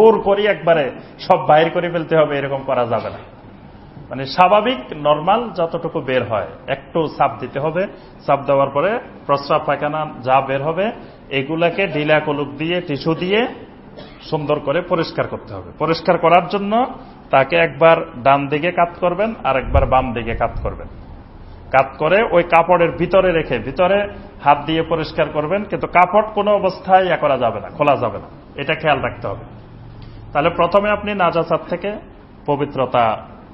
ওর করি একবারে সব বাইর করে ফেলতে হবে, এরকম করা যাবে না। মানে স্বাভাবিক নরমাল যতটুকু বের হয় একটু চাপ দিতে হবে। চাপ দেওয়ার পরে প্রস্রাব পায়খানা যা বের হবে এগুলাকে ঢিলা কলুক দিয়ে টিস্যু দিয়ে সুন্দর করে পরিষ্কার করতে হবে। পরিষ্কার করার জন্য তাকে একবার ডান দিকে কাত করবেন আর একবার বাম দিকে কাত করবেন। কাত করে ওই কাপড়ের ভিতরে রেখে ভিতরে হাত দিয়ে পরিষ্কার করবেন, কিন্তু কাপড় কোনো অবস্থায় করা যাবে না, খোলা যাবে না, এটা খেয়াল রাখতে হবে। তাহলে প্রথমে আপনি নাজাসাত থেকে পবিত্রতা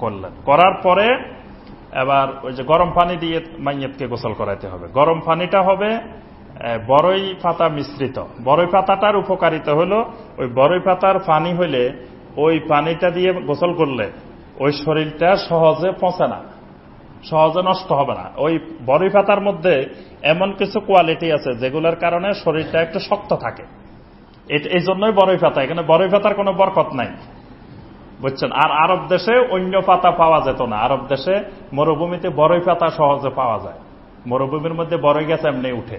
করলেন, করার পরে এবার ওই যে গরম পানি দিয়ে মাইয়াতকে গোসল করাইতে হবে। গরম পানিটা হবে বড়ই পাতা মিশ্রিত। বড়ই পাতাটার উপকারিতা হলো ওই বড়ই পাতার পানি হইলে ওই পানিটা দিয়ে গোসল করলে ওই শরীরটা সহজে পচে না, সহজে নষ্ট হবে না। ওই বড়ই পাতার মধ্যে এমন কিছু কোয়ালিটি আছে যেগুলোর কারণে শরীরটা একটু শক্ত থাকে। এই জন্যই বড়ই পাতা, এখানে বড়ই পাতার কোনো বরকত নাই, বুঝছেন। আর আরব দেশে অন্য পাতা পাওয়া যেত না। আরব দেশে মরুভূমিতে বড়ই পাতা সহজে পাওয়া যায়, মরুভূমির মধ্যে বড়ই গাছ এমনি উঠে।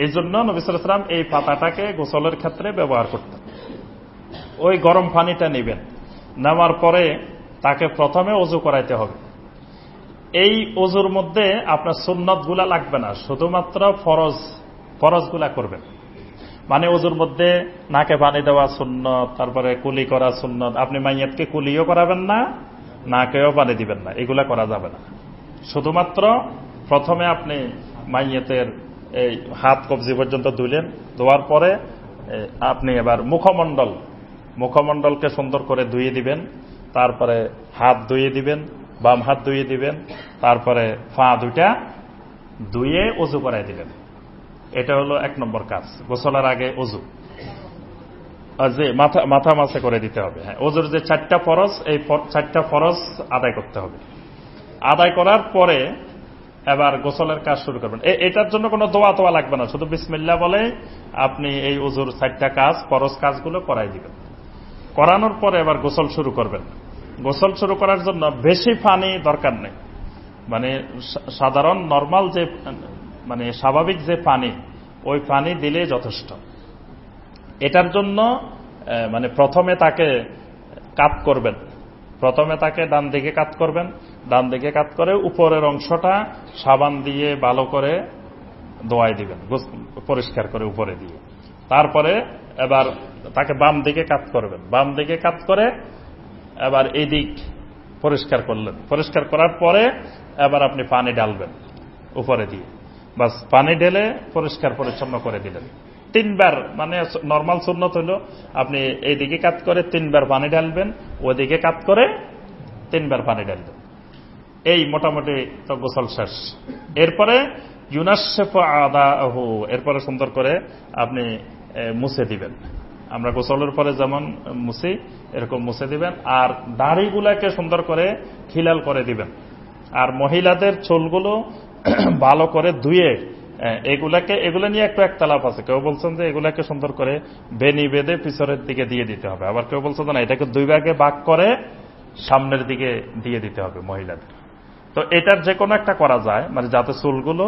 এই জন্য নবী সাল্লাল্লাহু আলাইহি ওয়াসাল্লাম এই পাতাটাকে গোসলের ক্ষেত্রে ব্যবহার করতেন। ওই গরম পানিটা নেবেন, নেওয়ার পরে তাকে প্রথমে ওযু করাইতে হবে। এই ওযুর মধ্যে আপনার সুন্নত গুলা লাগবে না, শুধুমাত্র ফরজগুলা করবেন। মানে ওযুর মধ্যে নাকে পানি দেওয়া সুন্নত, তারপরে কুলি করা সুন্নত। আপনি মাইয়াতকে কুলিও করাবেন না, নাকেও পানি দিবেন না, এগুলা করা যাবে না। শুধুমাত্র প্রথমে আপনি মাইয়াতের এই হাত কবজি পর্যন্ত ধুলেন, ধোয়ার পরে আপনি এবার মুখমণ্ডলকে সুন্দর করে ধুয়ে দিবেন, তারপরে হাত ধুয়ে দিবেন, বাম হাত ধুয়ে দিবেন, তারপরে পা দুইটা ধুয়ে ওযু করাই দিবেন। এটা হলো 1 নম্বর কাজ, গোসলের আগে ওযু। যে মাথা মাসে করে দিতে হবে। হ্যাঁ, ওযুর যে 4টা ফরজ, এই 4টা ফরজ আদায় করতে হবে। আদায় করার পরে এবার গোসলের কাজ শুরু করবেন। এটার জন্য কোনো দোয়া তোয়া লাগবে না, শুধু বিসমিল্লাহ বলে আপনি এই ওযুর 4টা কাজ, ফরজ কাজগুলো করাই দিবেন। করানোর পরে এবার গোসল শুরু করবেন। গোসল শুরু করার জন্য বেশি পানি দরকার নেই, মানে সাধারণ নরমাল যে মানে স্বাভাবিক যে পানি, ওই পানি দিলে যথেষ্ট। এটার জন্য মানে প্রথমে তাকে কাত করবেন, প্রথমে তাকে ডান দিকে কাত করবেন, ডান দিকে কাত করে উপরের অংশটা সাবান দিয়ে ভালো করে ধোয়াই দিবেন, পরিষ্কার করে উপরে দিয়ে। তারপরে এবার তাকে বাম দিকে কাত করবেন, বাম দিকে কাত করে এবার এই দিক পরিষ্কার করলেন। পরিষ্কার করার পরে এবার আপনি পানি ঢালবেন উপরে দিয়ে, বাস পানি ঢেলে পরিষ্কার পরিচ্ছন্ন করে দিলেন। 3বার, মানে নর্মাল সুন্নত হলো আপনি এইদিকে কাত করে 3বার পানি ঢালবেন, ওদিকে কাত করে 3বার পানি ঢালবেন। এই মোটামুটি তো গোসল শেষ। এরপরে ইউনাশশিফু আদাহু, এরপরে সুন্দর করে আপনি মুছে দিবেন। আমরা গোসলের পরে যেমন মুছি এরকম মুছে দিবেন। আর দাড়িগুলাকে সুন্দর করে খিলাল করে দিবেন। আর মহিলাদের চুলগুলো ভালো করে ধুয়ে এগুলো নিয়ে একটু একতলাপ আছে। কেউ বলছেন যে এগুলাকে সুন্দর করে বেনি বেঁধে পিছনের দিকে দিয়ে দিতে হবে, আবার কেউ বলছেন না, এটাকে 2 ভাগে ভাগ করে সামনের দিকে দিয়ে দিতে হবে মহিলাদের। তো এটার যে কোনো একটা করা যায়, মানে যাতে চুলগুলো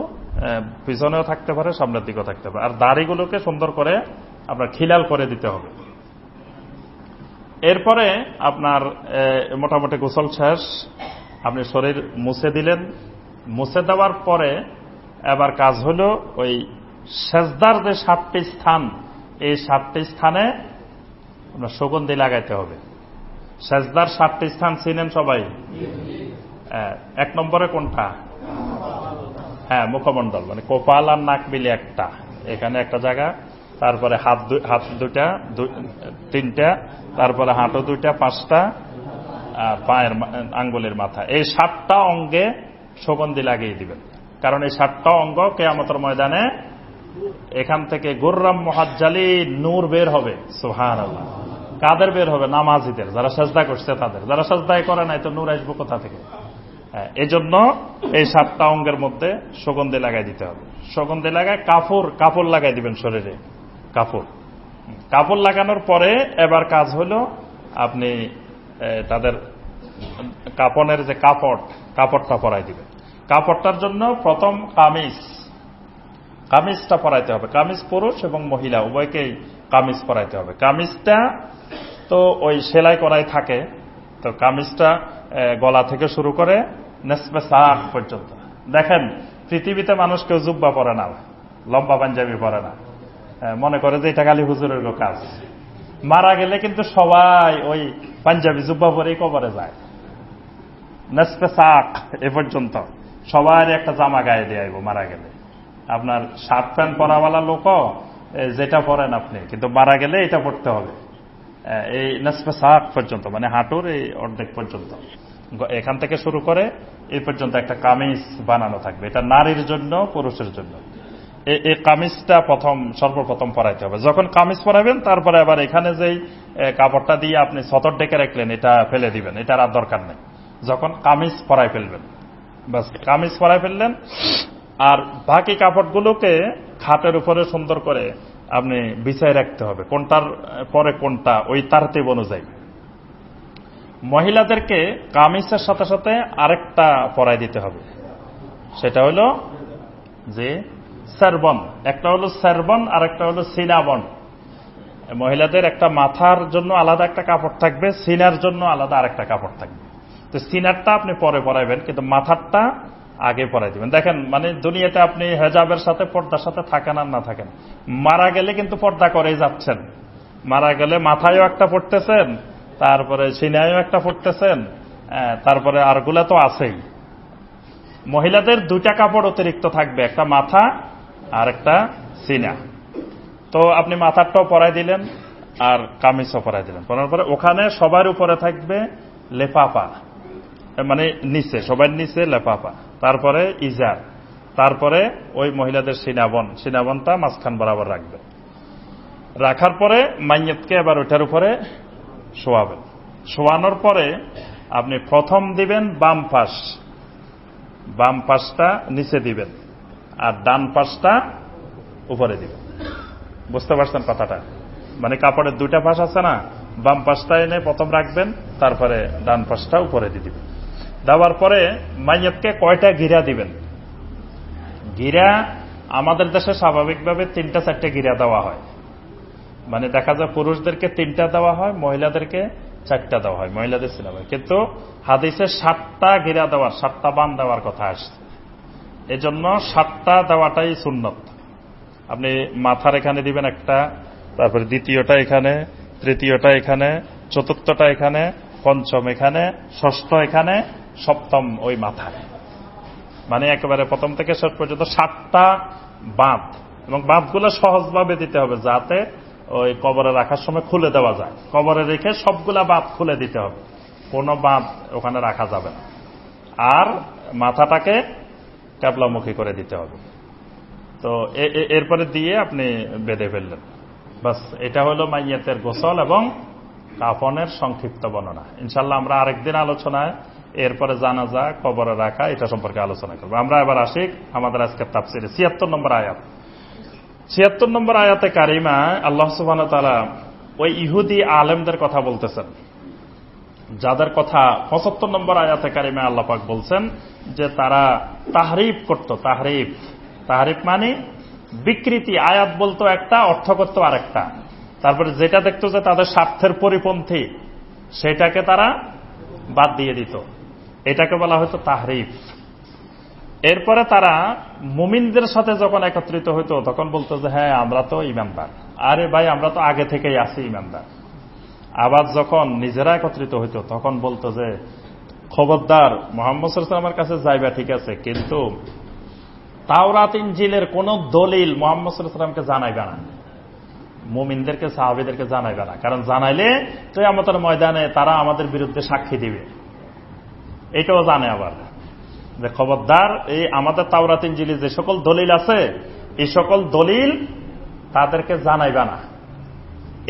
পিছনেও থাকতে পারে, সামনের দিকেও থাকতে পারে। আর দাড়িগুলোকে সুন্দর করে আপনার খিলাল করে দিতে হবে। এরপরে আপনার মোটামুটি গোসল শেষ, আপনি শরীর মুছে দিলেন। মুছে দেওয়ার পরে এবার কাজ হলো ওই সেজদার যে 7টি স্থান, এই 7টি স্থানে আপনার সুগন্ধি লাগাইতে হবে। সেজদার 7টি স্থান চিনেন সবাই? 1 নম্বরে কোনটা? হ্যাঁ, মুখমণ্ডল, মানে কপাল আর নাক মিলে একটা, এখানে একটা জায়গা। তারপরে হাত দুটা 3টা, তারপরে হাঁটু 2টা 5টা, পায়ের আঙ্গুলের মাথা, এই 7টা অঙ্গে সুগন্ধি লাগিয়ে দিবেন। কারণ এই 7টা অঙ্গ কিয়ামতের ময়দানে এখান থেকে গুররাম মুহাজ্জালিন নূর বের হবে। সুবহানাল্লাহ। কাদের বের হবে? নামাজীদের, যারা সাজদা করছে তাদের। যারা সাজদাই করে নাই তো নূর আসবে কোথা থেকে? এই জন্য এই 7টা অঙ্গের মধ্যে সুগন্ধি লাগাই দিতে হবে। সুগন্ধি লাগায় কাপড় লাগাই দিবেন শরীরে, কাপড় লাগানোর পরে এবার কাজ হলো আপনি তাদের কাপড়ের যে কাপড়টা পরাই দিবেন। কাপড়টার জন্য প্রথম কামিজটা পরাইতে হবে। কামিজ পুরুষ এবং মহিলা উভয়কেই কামিজ পরাইতে হবে। কামিজটা তো ওই সেলাই করাই থাকে। তো কামিজটা গলা থেকে শুরু করে নেসফে সাক পর্যন্ত। দেখেন পৃথিবীতে মানুষ কেউ জুব্বা পরে না, লম্বা পাঞ্জাবি পরে না, মনে করে যে এটা খালি হুজুরের কাজ। মারা গেলে কিন্তু সবাই ওই পাঞ্জাবি জুব্বা পরেই কবরে যায়, নেসফে সাক এ পর্যন্ত সবার একটা জামা গায়ে দিয়ে আইব মারা গেলে। আপনার শার্ট প্যান্ট পরাওয়ালা লোকও যেটা পরেন আপনি, কিন্তু মারা গেলে এটা পড়তে হবে এই নেসফে সাক পর্যন্ত, মানে হাঁটুর এই অর্ধেক পর্যন্ত, এখান থেকে শুরু করে এই পর্যন্ত একটা কামিজ বানানো থাকবে। এটা নারীর জন্য, পুরুষের জন্য। এই কামিজটা সর্বপ্রথম পরাইতে হবে। যখন কামিজ পরাবেন তারপরে আবার এখানে যেই কাপড়টা দিয়ে আপনি সতর ডেকে রাখলেন এটা ফেলে দিবেন, এটার আর দরকার নেই। যখন কামিজ পরাই ফেলবেন, বাস কামিজ পরাই ফেললেন। আর বাকি কাপড়গুলোকে খাটের উপরে সুন্দর করে আপনি বিছাই রাখতে হবে, কোনটার পরে কোনটা ওই তারতিব অনুযায়ী। মহিলাদেরকে কামিজের সাথে সাথে আরেকটা পরাই দিতে হবে, সেটা হলো যে সারবন। একটা হলো সারবন আর একটা হলো সিনাবন। মহিলাদের একটা মাথার জন্য আলাদা একটা কাপড় থাকবে, সিনার জন্য আলাদা আরেকটা কাপড় থাকবে। তো সিনারটা আপনি পরে পরাইবেন, কিন্তু মাথারটা আগে পরাই দিবেন। দেখেন মানে দুনিয়াতে আপনি হেজাবের সাথে পর্দার সাথে থাকেন আর না থাকেন, মারা গেলে কিন্তু পর্দা করেই যাচ্ছেন। মারা গেলে মাথায়ও একটা পড়তেছেন, তারপরে সিনায়ও একটা পড়তেছেন, তারপরে আরগুলা তো আছেই। মহিলাদের দুইটা কাপড় অতিরিক্ত থাকবে, একটা মাথা আর একটা সিনা। তো আপনি মাথারটাও পরাই দিলেন আর কামিজও পরাই দিলেন। পরার পরে ওখানে সবার উপরে থাকবে লেফাফা, মানে নিচে, সবার নিচে লেফাফা, তারপরে ইজার, তারপরে ওই মহিলাদের সিনাবনটা মাঝখান বরাবর রাখবে। রাখার পরে মাইয়াতকে এবার ওইটার উপরে শোয়াবেন। শোয়ানোর পরে আপনি প্রথম দিবেন বাম পাশ, বাম পাশটা নিচে দিবেন আর ডান পাশটা উপরে দিবেন। বুঝতে পারছেন কথাটা? মানে কাপড়ের দুইটা পাশ আছে না, বাম পাশটা এনে প্রথম রাখবেন, তারপরে ডান পাশটা উপরে দিয়ে দিবেন। দেওয়ার পরে মাইয়াতকে কয়টা গিরা দিবেন? গিরা আমাদের দেশে স্বাভাবিকভাবে 3-4টে গিরা দেওয়া হয়। মানে দেখা যায় পুরুষদেরকে 3টা দেওয়া হয়, মহিলাদেরকে 4টা দেওয়া হয়, মহিলাদের সিনেমায়। কিন্তু হাদিসে 7টা গিরা দেওয়ার, 7টা বান দেওয়ার কথা আসছে। এজন্য 7টা দেওয়াটাই সুন্নত। আপনি মাথার এখানে দিবেন একটা, তারপরে দ্বিতীয়টা এখানে, তৃতীয়টা এখানে, চতুর্থটা এখানে, পঞ্চম এখানে, ষষ্ঠ এখানে, সপ্তম ওই মাথায়। মানে একেবারে প্রথম থেকে শেষ পর্যন্ত 7টা বাঁধ, এবং বাঁধগুলো সহজভাবে দিতে হবে যাতে ওই কবরে রাখার সময় খুলে দেওয়া যায়। কবরে রেখে সবগুলা বাঁধ খুলে দিতে হবে, কোনো বাঁধ ওখানে রাখা যাবে না। আর মাথাটাকে ক্যাবলামুখী করে দিতে হবে। তো এরপরে দিয়ে আপনি বেঁধে ফেললেন, বাস। এটা হলো মাইয়াতের গোসল এবং কাফনের সংক্ষিপ্ত বর্ণনা। ইনশাল্লাহ আমরা আরেকদিন আলোচনায় এরপরে জানাজা, কবরে রাখা, এটা সম্পর্কে আলোচনা করবো। আমরা এবার আসি আমাদের আজকের তাফসিরে 76 নম্বর আয়াত। 76 নম্বর আয়াতে কারিমা আল্লাহ সুবহানাহু ওয়া তাআলা ওই ইহুদি আলেমদের কথা বলতেছেন, যাদের কথা 75 নম্বর আয়াতে কারিমা আল্লাহ পাক বলছেন যে তারা তাহরিফ করত। তাহরিফ মানে বিকৃতি। আয়াত বলতো একটা, অর্থ করতো আরেকটা। তারপরে যেটা দেখতো যে তাদের স্বার্থের পরিপন্থী, সেটাকে তারা বাদ দিয়ে দিত। এটাকে বলা হয়তো তাহরিফ। এরপরে তারা মুমিনদের সাথে যখন একত্রিত হইতো তখন বলতো যে হ্যাঁ আমরা তো ইমানদার, আরে ভাই আমরা তো আগে থেকেই আছি ইমানদার। আবার যখন নিজেরা একত্রিত হইতো তখন বলতো যে খবরদার, মুহাম্মদ সাল্লাল্লাহু আলাইহি ওয়াসাল্লামের কাছে যাইবা ঠিক আছে, কিন্তু তাওরাত ইনজিলের কোন দলিল মুহাম্মদ সাল্লাল্লাহু আলাইহি ওয়াসাল্লামকে জানাইবে না, মুমিনদেরকে, সাহাবীদেরকে জানাইবে না, কারণ জানাইলে কিয়ামতের ময়দানে তারা আমাদের বিরুদ্ধে সাক্ষী দিবে। এটাও জানে আবার যে খবরদার, এই আমাদের তাওরাত ইনজিলে যে সকল দলিল আছে এই সকল দলিল তাদেরকে জানাইবে না।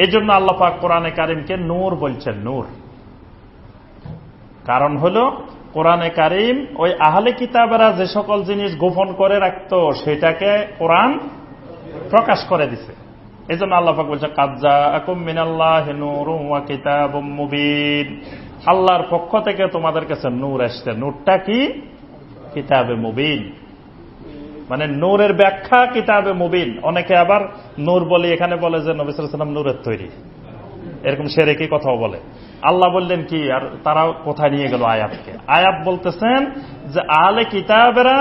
এই জন্য আল্লাহ পাক কোরআনে কারিমকে নূর বলছেন, নূর। কারণ হলো কোরআনে কারিম ওই আহলে কিতাবেরা যে সকল জিনিস গোপন করে রাখতো সেটাকে কোরআন প্রকাশ করে দিছে। এই জন্য আল্লাহ পাক বলছে কাদ জাআকুম মিনাল্লাহি নূরুন ওয়া কিতাবুম মুবিন। আল্লাহর পক্ষ থেকে তোমাদের কাছে নূর আসছে। নূরটা কি? কিতাবে মুবিন, মানে নূরের ব্যাখ্যা কিতাবে মুবিন। অনেকে আবার নূর বলে এখানে বলে যে নবী সাল্লাল্লাহু আলাইহি ওয়াসাল্লাম নূরের তৈরি। এরকম শিরকি কথাও বলে। আল্লাহ বললেন কি, আর তারা কোথায় নিয়ে গেল আয়াতকে? আয়াত বলতেছেন যে আহলে কিতাবেরা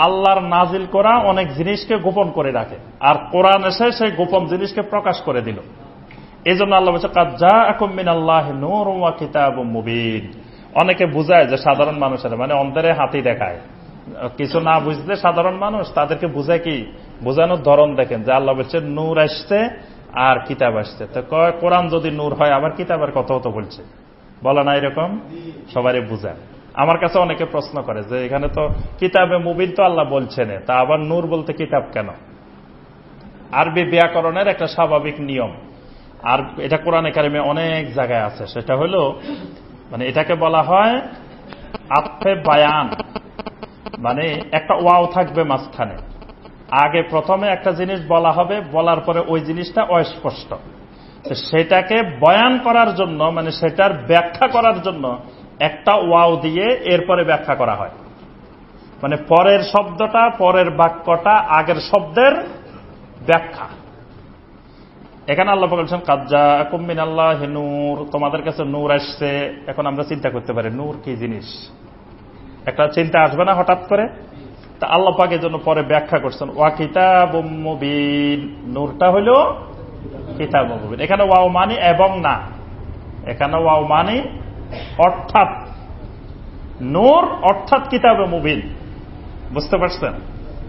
আল্লাহর নাজিল করা অনেক জিনিসকে গোপন করে রাখে, আর কোরআন এসে সেই গোপন জিনিসকে প্রকাশ করে দিল। এই জন্য আল্লাহ বলছে কাদ জাআকুম মিনাল্লাহি নূরুন ওয়া কিতাবুম মুবিন। অনেকে বুঝায় যে সাধারণ মানুষের, মানে অন্তরে হাতি দেখায়, কিছু না বুঝতে সাধারণ মানুষ তাদেরকে বুঝায় কি, বোঝানোর ধরন দেখেন যে আল্লাহ বলছে নূর আসছে আর কিতাব আসছে। তো কোরআন যদি নূর হয় আবার কিতাবের কথা তো বলছে, বলে না এরকম? সবারই বুঝায়। আমার কাছে অনেকে প্রশ্ন করে যে এখানে তো কিতাবে মুবিন তো আল্লাহ বলছেন, তা আবার নূর বলতে কিতাব কেন? আরবি ব্যাকরণের একটা স্বাভাবিক নিয়ম, আর এটা কোরআনে কারিমে অনেক জায়গায় আছে। সেটা হলো, মানে এটাকে বলা হয় আতফে বায়ান, মানে একটা ওয়াও থাকবে মাঝখানে। আগে প্রথমে একটা জিনিস বলা হবে, বলার পরে ওই জিনিসটা অস্পষ্ট, সেটাকে বয়ান করার জন্য, মানে সেটার ব্যাখ্যা করার জন্য একটা ওয়াও দিয়ে এরপরে ব্যাখ্যা করা হয়। মানে পরের শব্দটা, পরের বাক্যটা আগের শব্দের ব্যাখ্যা। এখানে আল্লাহ বলছেন কাদ জাআকুম মিনাল্লাহি নূর, তোমাদের কাছে নূর আসছে। এখন আমরা চিন্তা করতে পারি নূর কি জিনিস, একটা চিন্তা আসবে না হঠাৎ করে? তা আল্লাহ পাক এর জন্য পরে ব্যাখ্যা করছেন ওয়া কিতাবুম মুবিন, নূরটা হলো কিতাবুম মুবিন। এখানে ওয়াও মানে এবং না, এখানে ওয়াও মানে অর্থাৎ, নূর অর্থাৎ কিতাবে মুবিন। বুঝতে পারছেন?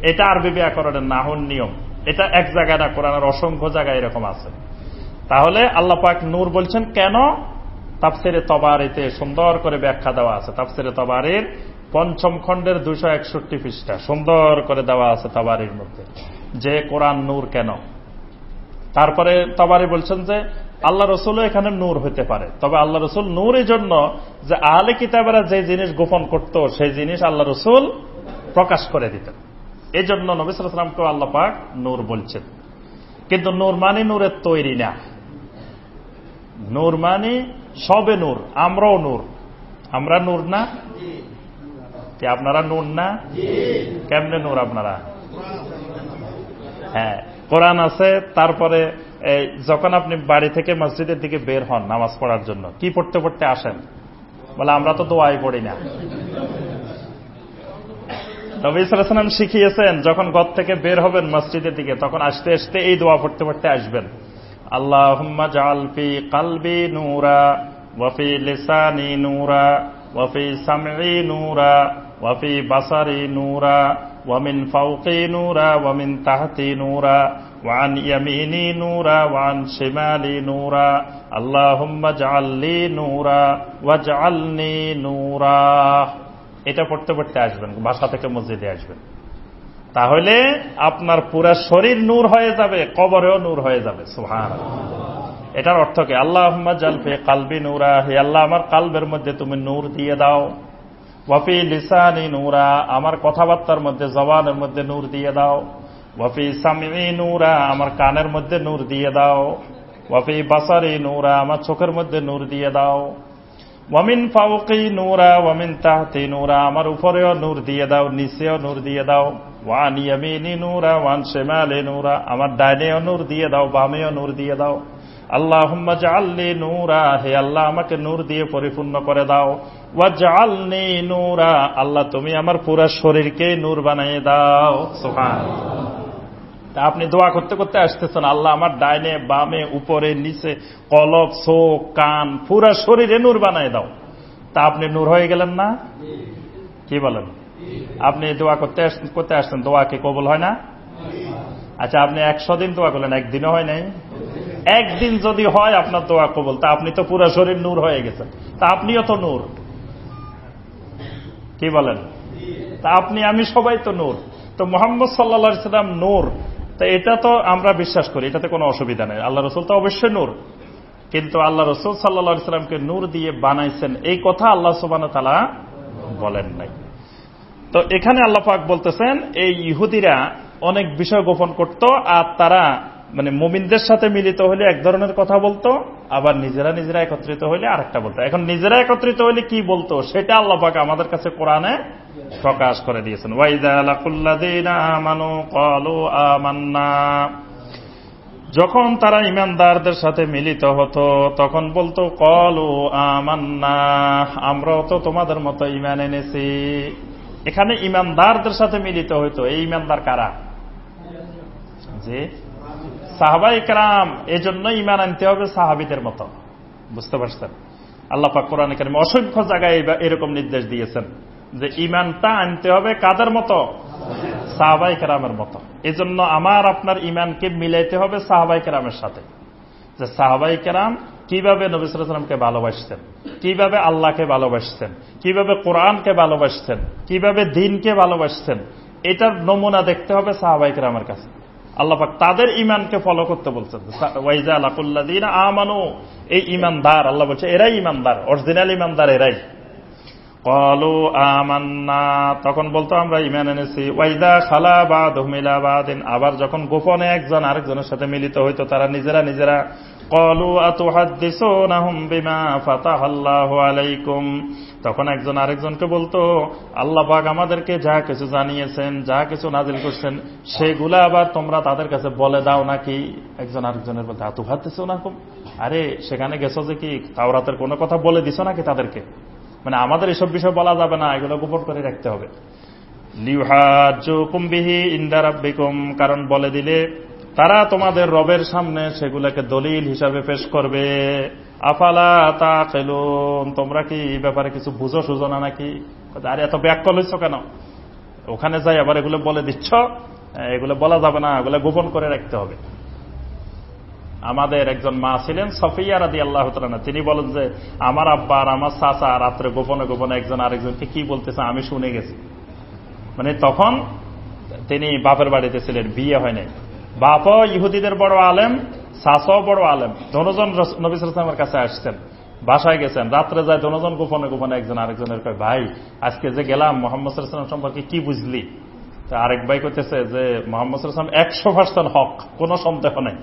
এটা আরবি ব্যাকরণের নাহর নিয়ম। এটা এক জায়গায় না, কোরআনের অসংখ্য জায়গায় এরকম আছে। তাহলে আল্লাহ পাক নূর বলছেন কেন? তাফসিরে তবারিতে সুন্দর করে ব্যাখ্যা দেওয়া আছে। তাফসিরে তবারির ৫ম খণ্ডের ২৬১ পৃষ্ঠা সুন্দর করে দেওয়া আছে তবারির মধ্যে, যে কোরআন নূর কেন। তারপরে তবারি বলছেন যে আল্লাহ রসুলও এখানে নূর হতে পারে, তবে আল্লাহ রসুল নূর এই জন্য যে আহলে কিতাবেরা যে জিনিস গোপন করত সেই জিনিস আল্লাহ রসুল প্রকাশ করে দিতেন। এই জন্য নবী সাল্লাল্লাহু আলাইহি ওয়াসাল্লামকে আল্লাহ পাক নূর বলছেন। কিন্তু নূর মানে নূরের তৈরি না, নূর মানে সবে নূর। আমরাও নূর, আমরা নূর না কি? আপনারা নূর না? কেমনে নূর আপনারা? হ্যাঁ, কোরআন আছে। তারপরে যখন আপনি বাড়ি থেকে মসজিদের দিকে বের হন নামাজ পড়ার জন্য, কি পড়তে পড়তে আসেন? বলে আমরা তো দোয়াই পড়ি না। নবী সাল্লাল্লাহু আলাইহি ওয়াসাল্লাম শিখিয়েছেন যখন ঘর থেকে বের হবেন মসজিদের দিকে, তখন আসতে আসতে এই দোয়া পড়তে পড়তে আসবেন, আল্লাহুম্মা জাআল ফি কলবি নূরা ওয়া ফি লিসানি নূরা ওয়া ফি সামঈ নূরা ওয়া ফি বাসারি নূরা ওয়া মিন ফাওকি নূরা ওয়া মিন তাহতি নূরা ওয়া আন ইয়ামিনি নূরা ওয়া আন শিমালি নূরা আল্লাহুম্মা জাআল লি নূরা ওয়াজআলনি নূরা। এটা পড়তে পড়তে আসবেন, বাসা থেকে মসজিদে আসবেন। তাহলে আপনার পুরা শরীর নূর হয়ে যাবে, কবরেও নূর হয়ে যাবে। সুবহানাল্লাহ। এটার অর্থ কি? আল্লাহুম্মা জাল ফি কলবি নূরা, হে আল্লাহ আমার কলবের মধ্যে তুমি নূর দিয়ে দাও। ওয়া ফি লিসানি নূরা, আমার কথাবার্তার মধ্যে, জবানের মধ্যে নূর দিয়ে দাও। ওয়া ফি সামঈ নূরা, আমার কানের মধ্যে নূর দিয়ে দাও। ওয়া ফি বাসারি নূরা, আমার চোখের মধ্যে নূর দিয়ে দাও। ওয়া মিন ফাওকি নূরা ওয়া মিন তাহতি নূরা, আমার উপরেও নূর দিয়ে দাও, নিচেও নূর দিয়ে দাও। ওয়া আন ইয়ামিনি নূরা ওয়া আন শিমালি নূরা, আমার ডাইনেও নূর দিয়ে দাও, বামেও নূর দিয়ে দাও। আল্লাহুম্মা জাআলনি নূরা, হে আল্লাহ আমাকে নূর দিয়ে পরিপূর্ণ করে দাও। ওয়াজআলনি নূরা, আল্লাহ তুমি আমার পুরো শরীরকে নূর বানিয়ে দাও। সুবহানাল্লাহ। তা আপনি দোয়া করতে করতে আসতেছেন, আল্লাহ আমার ডাইনে বামে উপরে নিচে কলব চোখ কান পুরো শরীরে নূর বানিয়ে দাও। তা আপনি নূর হয়ে গেলেন না? কি বলেন? আপনি দোয়া করতে আসছেন, দোয়া কি কবুল হয় না? আচ্ছা, আপনি 100 দিন দোয়া করলেন, একদিনও হয় নাই। একদিন যদি হয় আপনার দোয়া কবুল, তা আপনি তো পুরো শরীর নূর হয়ে গেছেন, তা আপনিও তো নূর। কি বলেন? তা আপনি আমি সবাই তো নূর। তো মুহাম্মদ সাল্লাল্লাহু আলাইহি ওয়াসাল্লাম নূর, তা এটা তো আমরা বিশ্বাস করি, এটাতে কোনো অসুবিধা নেই। আল্লাহ রসুল তো অবশ্যই নূর, কিন্তু আল্লাহ রসুল সাল্লাল্লাহু আলাইহি ওয়াসাল্লামকে নূর দিয়ে বানাইছেন এই কথা আল্লাহ সুবহানাহু ওয়া তাআলা বলেন নাই। তো এখানে আল্লাহ পাক বলতেছেন এই ইহুদিরা অনেক বিষয় গোপন করত, আর তারা মানে মুমিনদের সাথে মিলিত হলে এক ধরনের কথা বলতো, আবার নিজেরা নিজেরা একত্রিত হইলে আরেকটা বলতো। এখন নিজেরা একত্রিত হইলে কি বলতো সেটা আল্লাহ পাক আমাদের কাছে কোরআনে প্রকাশ করে দিয়েছেন। ওয়াইযা লাকুল্লাযীনা আমানু ক্বালু আমান্না, যখন তারা ইমানদারদের সাথে মিলিত হতো তখন বলতো ক্বালু আমান্না, আমরাও তো তোমাদের মতো ঈমান এনেছি। এখানে ইমানদারদের সাথে মিলিত হইতো। এই ইমানদার কারা? যে সাহাবায়ে কেরাম। এজন্য ঈমান আনতে হবে সাহাবীদের মতো। বুঝতে পারছেন? আল্লাহ পাক কোরআনে কারিমে অসংখ্য জায়গায় এরকম নির্দেশ দিয়েছেন যে ঈমানটা আনতে হবে কাদের মতো? সাহাবায়ে কেরামের মতো। এজন্য আমার আপনার ঈমানকে মিলাইতে হবে সাহাবায়ে কেরামের সাথে। যে সাহাবায়ে কেরাম কিভাবে নবী সাল্লাল্লাহু আলাইহি ওয়াসাল্লামকে ভালোবাসতেন, কিভাবে আল্লাহকে ভালোবাসতেন, কিভাবে কোরআনকে ভালোবাসতেন, কিভাবে দ্বীনকে ভালোবাসতেন, এটার নমুনা দেখতে হবে সাহাবায়ে কেরামের কাছে। আল্লাহ পাক তাদের ঈমানকে ফলো করতে বলছেন। ওয়াইজা লাকুল্লাযীনা আমানু, এই ঈমানদার, আল্লাহ বলছে এরাই ঈমানদার, অরিজিনাল ঈমানদার এরাই। ক্বালু আমান্না, তখন বলতো আমরা ঈমান এনেছি। ওয়াইদা খালা বা'দুহুম ইলা বা'দিন, আবার যখন গোপনে একজন আরেকজনের সাথে মিলিত হইতো তারা নিজেরা ক্বালু আতুহাদ্দিসুনাহুম বিমা ফাতাহাল্লাহু আলাইকুম, তখন একজন আরেকজনকে বলতো আল্লাহ পাক আমাদেরকে যা কিছু জানিয়েছেন, যা কিছু নাজিল করছেন, সেগুলা আবার তোমরা তাদের কাছে বলে দাও নাকি? একজন আরেকজনের বলতে আতুহাদ্দিসুনাহুম, আরে সেখানে গেছো যে কি তাওরাতের কোনো কথা বলে দিছো নাকি তাদেরকে? মানে আমাদের এসব বিষয় বলা যাবে না, এগুলো গোপন করে রাখতে হবে। লিউহাজ্জুকুম বিহি ইনদা রাব্বিকুম, কারণ বলে দিলে তারা তোমাদের রবের সামনে সেগুলোকে দলিল হিসাবে পেশ করবে। আফালা তাকিলুন, তোমরা কি এই ব্যাপারে কিছু বুঝো সুঝো না নাকি? আরে এত ব্যাককল হইছ কেন? ওখানে যাই আবার এগুলো বলে দিচ্ছ, এগুলো বলা যাবে না, এগুলো গোপন করে রাখতে হবে। আমাদের একজন মা ছিলেন সফিয়া রাদিয়াল্লাহু তাআলা, তিনি বলেন যে আমার আব্বা আর আমার চাচা রাত্রে গোপনে গোপনে একজন আরেকজনকে কি বলতেছে আমি শুনে গেছি। মানে তখন তিনি বাপের বাড়িতে ছিলেন, বিয়ে হয় নাই। বাপও ইহুদিদের বড় আলেম, চাচাও বড় আলেম। দুজন নবী সাল্লাল্লাহু আলাইহি ওয়াসাল্লামের কাছে আসছেন, বাসায় গেছেন, রাত্রে যায় দুজন গোপনে গোপনে একজন আরেকজনের কয় ভাই আজকে যে গেলাম মুহাম্মদ সাল্লাল্লাহু আলাইহি ওয়াসাল্লাম সম্পর্কে কি বুঝলি? আরেক ভাই কইতেছে যে মুহাম্মদ সাল্লাল্লাহু আলাইহি ওয়াসাল্লাম 100% হক, কোনো সন্দেহ নেই।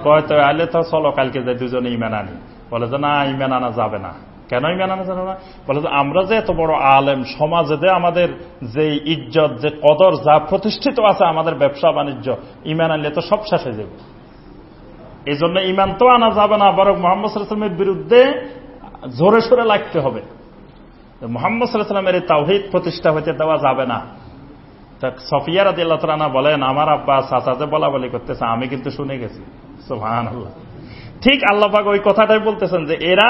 কয় তো আইলে তো চলো কালকে যে দুজনে ঈমান আনি। বলে যে না, ঈমান আনা যাবে না। কেন ঈমান আনা যাবে না? বলে যে আমরা যে এত বড় আলেম, সমাজে যে আমাদের যে ইজ্জত, যে কদর যা প্রতিষ্ঠিত আছে, আমাদের ব্যবসা বাণিজ্য, ঈমান আনলে তো সব শেষ হয়ে যাবে। এই জন্য ঈমান তো আনা যাবে না, বরং মুহাম্মদ সাল্লাল্লাহু আলাইহি ওয়াসাল্লামের বিরুদ্ধে জোরে সোরে লাগতে হবে। মুহাম্মদ সাল্লাল্লাহু আলাইহি ওয়াসাল্লামের এই তাওহীদ প্রতিষ্ঠা হতে দেওয়া যাবে না। সফিয়া রাদিয়াল্লাহু তাআলা বলেন আমার আব্বা চাচা যে বলা বলি করতেছে আমি কিন্তু শুনে গেছি। সুবহানাল্লাহ। ঠিক আল্লাহ পাক ওই কথাটাই বলতেছেন যে এরা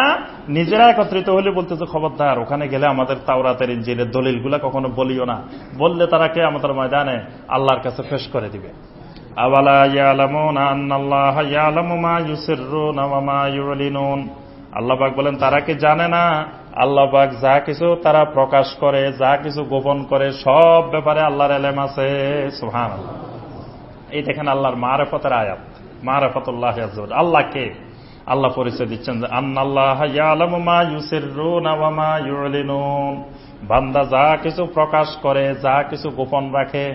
নিজেরা একত্রিত হলে বলতেছে খবরদার ওখানে গেলে আমাদের তাওরাতের ইনজিলের দলিলগুলা কখনো বলিও না, বললে তারা কিয়ামতের ময়দানে আল্লাহর কাছে পেশ করে দিবে। আওয়ালা ইয়ালামুনা আন্নাল্লাহা ইয়ালামু মা ইউসিররুনা ওয়া মা ইউলিনুন, আল্লাহ পাক বলেন তারা কি জানে না আল্লাহ পাক যা কিছু তারা প্রকাশ করে, যা কিছু গোপন করে, সব ব্যাপারে আল্লাহর ইলম আছে। সুবহানাল্লাহ। এই দেখেন আল্লাহর মারিফতের আয়াত, মারিফাতুল্লাহ আযজা ওয়া জাল। আল্লাহকে আল্লাহ পরিচয় দিচ্ছেন যে আন্নাল্লাহা ইয়ালামু মা ইউসিররুনা ওয়া মা ইউলিনুন, বান্দা যা কিছু প্রকাশ করে, যা কিছু গোপন রাখে,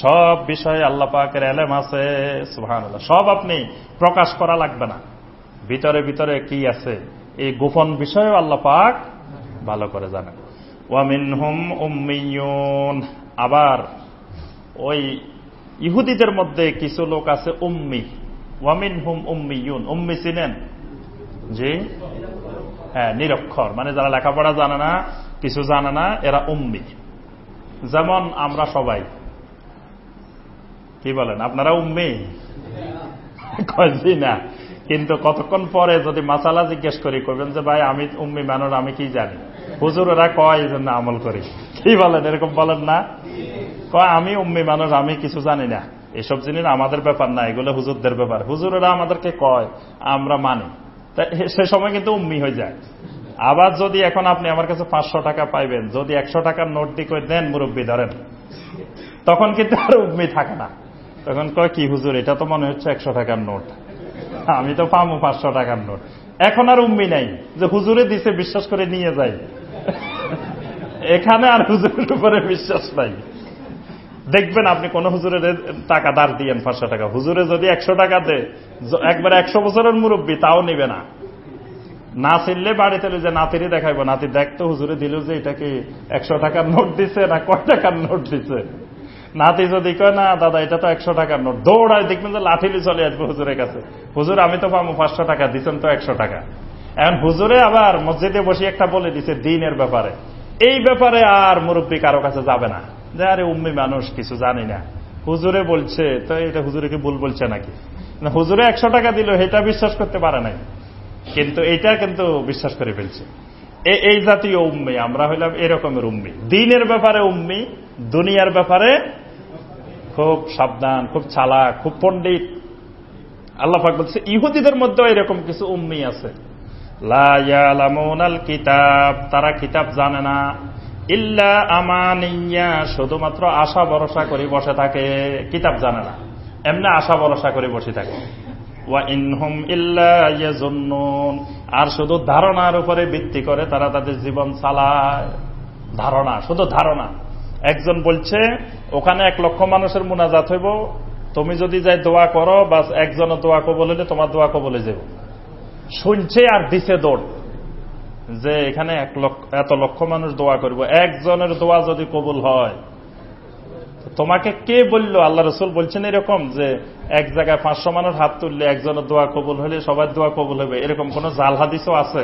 সব বিষয়ে আল্লাহ পাকের ইলম আছে। সুবহানাল্লাহ। সব আপনি প্রকাশ করা লাগবে না, ভিতরে ভিতরে কি আছে এই গোপন বিষয়েও আল্লাহ পাক ভালো করে জানেন। ওয়া মিনহুম উম্মিয়ুন, আবার ওই ইহুদিদের মধ্যে কিছু লোক আছে উম্মি। ওয়া মিনহুম উম্মিয়ুন, উম্মি চিনেন? জি হ্যাঁ, নিরক্ষর, মানে যারা লেখাপড়া জানে না, কিছু জানে না, এরা উম্মি। যেমন আমরা সবাই। কি বলেন, আপনারা উম্মি? কয়জি না, কিন্তু কতক্ষণ পরে যদি মাসালা জিজ্ঞেস করি করবেন যে ভাই আমি উম্মি মানুষ, আমি কি জানি, হুজুরেরা কয় এই জন্য আমল করি। কি বলেন, এরকম বলেন না? কয় আমি উম্মি মানুষ, আমি কিছু জানি না, এসব জিনিস আমাদের ব্যাপার না, এগুলো হুজুরদের ব্যাপার। হুজুরেরা আমাদেরকে কয়, আমরা মানি, সে সময় কিন্তু উম্মি হয়ে যায়। আবার যদি এখন আপনি আমার কাছে 500 টাকা পাইবেন, যদি 100 টাকার নোট দিয়ে কই দেন মুরব্বী ধরেন, তখন কিন্তু আর উম্মি থাকে না। তখন কয় কি হুজুর, এটা তো মনে হচ্ছে 100 টাকার নোট, আমি তো পাবো 500 টাকার নোট। এখন আর উম্মি নাই যে হুজুরে দিছে বিশ্বাস করে নিয়ে যাই, এখানে আর হুজুরের উপরে বিশ্বাস নাই। দেখবেন আপনি কোন হুজুরের টাকা ধার দিয়েন 500 টাকা, হুজুরে যদি 100 টাকা দেয়, একবারে 100 বছরের মুরব্বী, তাও নিবে না। না চিনলে বাড়িতে যে নাতিরই দেখাইবো, নাতি দেখতো হুজুরে দিল যে এটা কি 100 টাকার নোট দিছে না কয় টাকার নোট দিছে। নাতি যদি কয় না দাদা এটা তো 100 টাকার নোট, দৌড়ায় দেখবেন যে লাঠিলি চলে আসবে হুজুরের কাছে, হুজুর আমি তো পাবো 500 টাকা, দিচ্ছেন তো 100 টাকা। এখন হুজুরে আবার মসজিদে বসে একটা বলে দিছে দিনের ব্যাপারে, এই ব্যাপারে আর মুরব্বী কারো কাছে যাবে না, যে আরে উম্মি মানুষ কিছু জানি না, হুজুরে বলছে তো এটা হুজুরে কি ভুল বলছে নাকি, হুজুরে 100 টাকা দিল এটা বিশ্বাস করতে পারে নাই, কিন্তু এইটা কিন্তু বিশ্বাস করে ফেলছে। এই জাতীয় উম্মি আমরা হইলাম এরকমের উম্মি, দিনের ব্যাপারে উম্মি, দুনিয়ার ব্যাপারে খুব সাবধান, খুব চালাক, খুব পণ্ডিত। আল্লাহ পাক বলছে ইহুদিদের মধ্যে এরকম কিছু উম্মি আছে, লা ইয়ালামুনাল কিতাব, তারা কিতাব জানে না, ইল্লা আমানিয়া, শুধুমাত্র আশা ভরসা করে বসে থাকে, কিতাব জানে না, এমনি আশা ভরসা করে বসে থাকে। ওয়া ইনহুম ইল্লা ইয়াজুন্নুন, আর শুধু ধারণার উপরে ভিত্তি করে তারা তাদের জীবন চালায়, ধারণা, শুধু ধারণা। একজন বলছে ওখানে 1 লক্ষ মানুষের মুনাজাত হইব, তুমি যদি যাই দোয়া করো বাস একজনের দোয়া কবুল হইলে তোমার দোয়া কবুল হয়ে যাবে। শুনছে আর দিছে দৌড়, যে এখানে 1 লক্ষ মানুষ দোয়া করব, একজনের দোয়া যদি কবুল হয়, তোমাকে কে বললো? আল্লাহ রসুল বলছেন এরকম যে এক জায়গায় 500 মানুষ হাত তুললে একজনের দোয়া কবুল হলে সবার দোয়া কবুল হবে, এরকম কোন জাল হাদিসও আছে?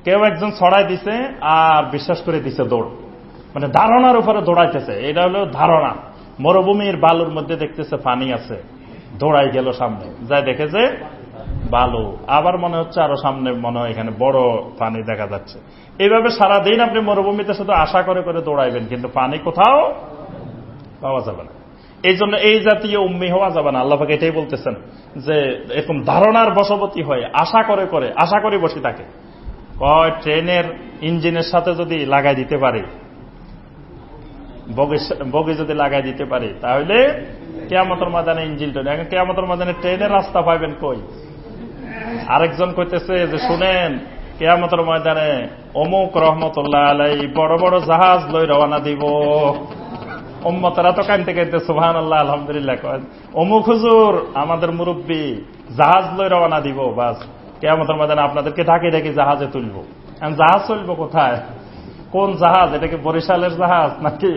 কেউ একজন ছড়াই দিছে আর বিশ্বাস করে দিছে দৌড়, মানে ধারণার উপরে দৌড়াইতেছে। এটা হলো ধারণা। মরুভূমির বালুর মধ্যে দেখতেছে পানি আছে, দৌড়াই গেল সামনে, যাই দেখে যে বালু, আবার মনে হচ্ছে আরো সামনে মনে হয় এখানে বড় পানি দেখা যাচ্ছে। এইভাবে সারাদিন আপনি মরুভূমিতে শুধু আশা করে করে দৌড়াইবেন, কিন্তু পানি কোথাও পাওয়া যাবে না। এই জন্য এই জাতীয় উম্মি হওয়া যাবে না। আল্লাহ পাক এটাই বলতেছেন যে এরকম ধারণার বশবর্তী হয়, আশা করে বসে থাকে। ট্রেনের ইঞ্জিনের সাথে যদি লাগাই দিতে পারি, বগি যদি লাগাই দিতে পারি, তাহলে কিয়ামতের ময়দানে ইঞ্জিনটা, এখন কিয়ামতের ময়দানে ট্রেনের রাস্তা পাইবেন কই? আরেকজন কইতেছে যে শুনেন, কিয়ামতের ময়দানে অমুক রহমতুল্লাহ আলাই বড় বড় জাহাজ লই রওনা দিব। উম্মতরা তো কানতে কানতে সুবহানাল্লাহ আলহামদুলিল্লাহ কয়, অমুক হুজুর আমাদের মুরব্বী জাহাজ লই রওনা দিব, বাস কিয়ামতের ময়দানে আপনাদেরকে ঢাকি ঢাকি জাহাজে তুলব। জাহাজ চলবো কোথায়? কোন জাহাজ? এটা কি বরিশালের জাহাজ নাকি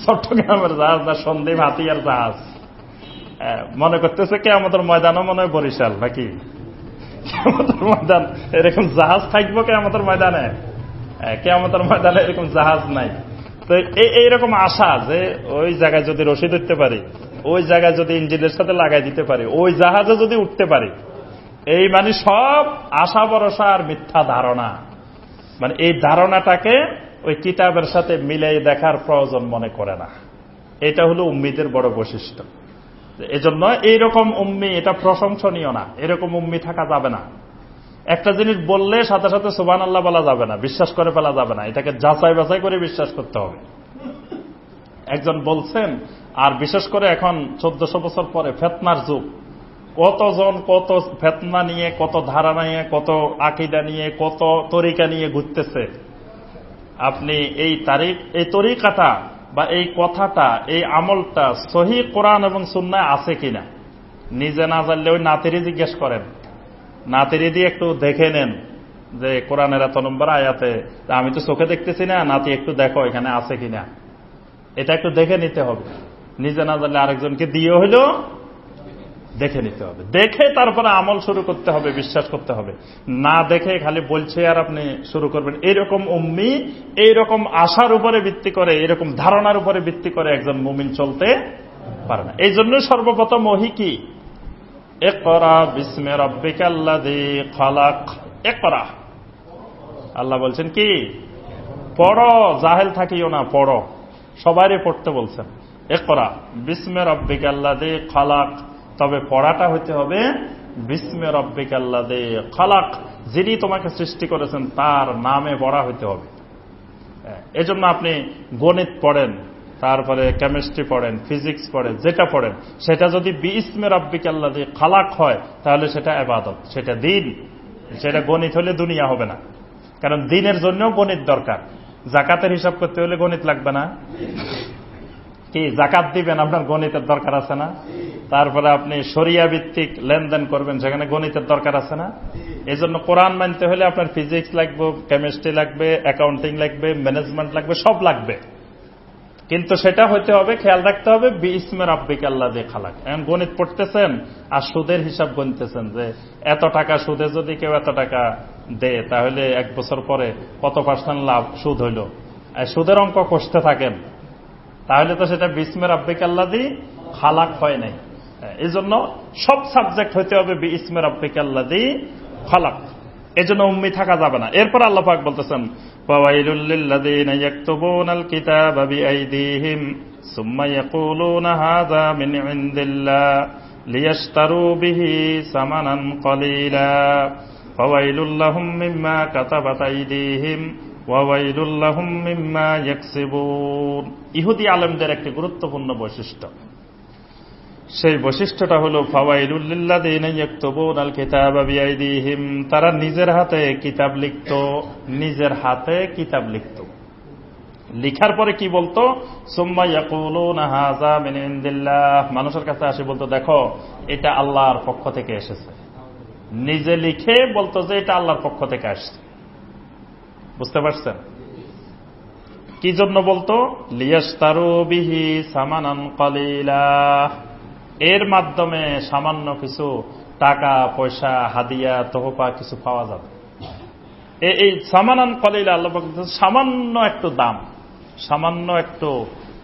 চট্টগ্রামের জাহাজ না সন্দ্বীপ হাতিয়ার জাহাজ? মনে করতেছে কিয়ামতের ময়দানও মনে হয় বরিশাল নাকি? কিয়ামতের ময়দান এরকম জাহাজ থাকবো কিয়ামতের ময়দানে? কিয়ামতের ময়দানে এরকম জাহাজ নাই। তো এইরকম আশা যে ওই জায়গায় যদি রশি ধরতে পারি, ওই জায়গায় যদি ইঞ্জিনের সাথে লাগাই দিতে পারি, ওই জাহাজে যদি উঠতে পারি, এই মানে সব আশা ভরসা আর মিথ্যা ধারণা। মানে এই ধারণাটাকে ওই কিতাবের সাথে মিলাই দেখার প্রয়োজন মনে করে না। এটা হলো উম্মিদের বড় বৈশিষ্ট্য। এজন্য এইরকম উম্মি এটা প্রশংসনীয় না, এরকম উম্মি থাকা যাবে না। একটা জিনিস বললে সাথে সাথে সুবহানাল্লাহ বলা যাবে না, বিশ্বাস করে ফেলা যাবে না, এটাকে যাচাই বাছাই করে বিশ্বাস করতে হবে। একজন বলছেন, আর বিশেষ করে এখন 1400 বছর পরে ফেতনার যুগ, কতজন কত ফেতনা নিয়ে, কত ধারণা নিয়ে, কত আকীদা নিয়ে, কত তরিকা নিয়ে ঘুরতেছে। আপনি এই তরিকাটা বা এই কথাটা, এই আমলটা সহি কোরআন এবং সুন্নায় আছে কিনা নিজে না জানলে ওই নাতিরে জিজ্ঞেস করেন, নাতিরে দিয়ে একটু দেখে নেন যে কোরআনের এত নম্বর আয়াতে, আমি তো চোখে দেখতেছি না, নাতি একটু দেখো এখানে আছে কিনা, এটা একটু দেখে নিতে হবে। নিজে না জানলে আরেকজনকে দিয়ে হইল দেখে নিতে হবে, দেখে তারপরে আমল শুরু করতে হবে, বিশ্বাস করতে হবে। না দেখে খালি বলছে আর আপনি শুরু করবেন, এইরকম উম্মি, এইরকম আশার উপরে ভিত্তি করে, এরকম ধারণার উপরে ভিত্তি করে একজন মুমিন চলতে পারে না। এই জন্য সর্বপ্রথম ওহী কি? ইকরা বিসমি রাব্বিকাল্লাযী খালাক। ইকরা, আল্লাহ বলছেন কি? পড়ো, জাহেল থাকিও না, পড়ো। সবারই পড়তে বলছেন। ইকরা বিসমি রাব্বিকাল্লাযী খালাক, তবে পড়াটা হইতে হবে বিসমি রাব্বিকাল্লাযী খালাক, যিনি তোমাকে সৃষ্টি করেছেন তার নামে পড়া হইতে হবে। এজন্য আপনি গণিত পড়েন, তারপরে কেমিস্ট্রি পড়েন, ফিজিক্স পড়েন, যেটা পড়েন সেটা যদি বিসমি রাব্বিকাল্লাযী খালাক হয়, তাহলে সেটা ইবাদত, সেটা দ্বীন। সেটা গণিত হলে দুনিয়া হবে না, কারণ দ্বীনের জন্য গণিত দরকার। যাকাতের হিসাব করতে হলে গণিত লাগবে না? কি যাকাত দিবেন, আপনার গণিতের দরকার আছে না? তারপরে আপনি শরিয়া ভিত্তিক লেনদেন করবেন, সেখানে গণিতের দরকার আছে না? এই জন্য কোরআন মানতে হলে আপনার ফিজিক্স লাগবে, কেমিস্ট্রি লাগবে, অ্যাকাউন্টিং লাগবে, ম্যানেজমেন্ট লাগবে, সব লাগবে। কিন্তু সেটা হইতে হবে, খেয়াল রাখতে হবে বিইসমে রাব্বিকা আল্লাযী খালাক। এখন গণিত পড়তেছেন আর সুদের হিসাব গণতেছেন যে এত টাকা সুদে যদি কেউ এত টাকা দেয় তাহলে 1 বছর পরে কত পার্সেন্ট লাভ সুদ হইল, সুদের অঙ্ক কষতে থাকেন, তাহলে তো সেটা বিইসমে রাব্বিকা আল্লাযী খালাক হয় নাই। এই জন্য সব সাবজেক্ট হইতে হবে বিইসমে রাব্বিকা আল্লাযী খালাক, এজন্য উম্মি থাকা যাবে না। এরপর আল্লাহ পাক বলতেছেন ফাওয়াইলুল লিল্লাযীনা ইয়াকতুবুনাল কিতাবা বিআইদিহিম সুম্মা ইয়াকুলুনা হাযা মিন ইনদিল্লাহ লিয়াশতারু বিহি সামানান কলিলা ফাওয়াইলুল লাহুম মিম্মা কাতাবাত আইদিহিম ওয়া ওয়াইলুল লাহুম মিম্মা ইয়াকসিবুন। ইহুদি আলেমদের একটি গুরুত্বপূর্ণ বৈশিষ্ট্য, সেই বৈশিষ্ট্যটা হলো ফাওয়াইলুল লিল্লাযীনা ইয়াকতুবুনাল কিতাবা বিআইদিহিম, তারা নিজের হাতে কিতাব লিখত, নিজের হাতে কিতাব লিখত। লিখার পরে কি বলতো? সুম্মা ইয়াকুলুনা হাযা মিন ইনদিল্লাহ, মানুষের কাছে আসে বলতো দেখো এটা আল্লাহর পক্ষ থেকে এসেছে। নিজে লিখে বলতো যে এটা আল্লাহর পক্ষ থেকে আসছে। বুঝতে পারছেন? কি জন্য বলতো? লিয়াশতারু বিহি সামানান কলিলা, এর মাধ্যমে সামান্য কিছু টাকা পয়সা হাদিয়া তোহফা কিছু পাওয়া যাবে। এই সামানান কলিলা আল্লাহ বলতেছেন সামান্য একটু দাম, সামান্য একটু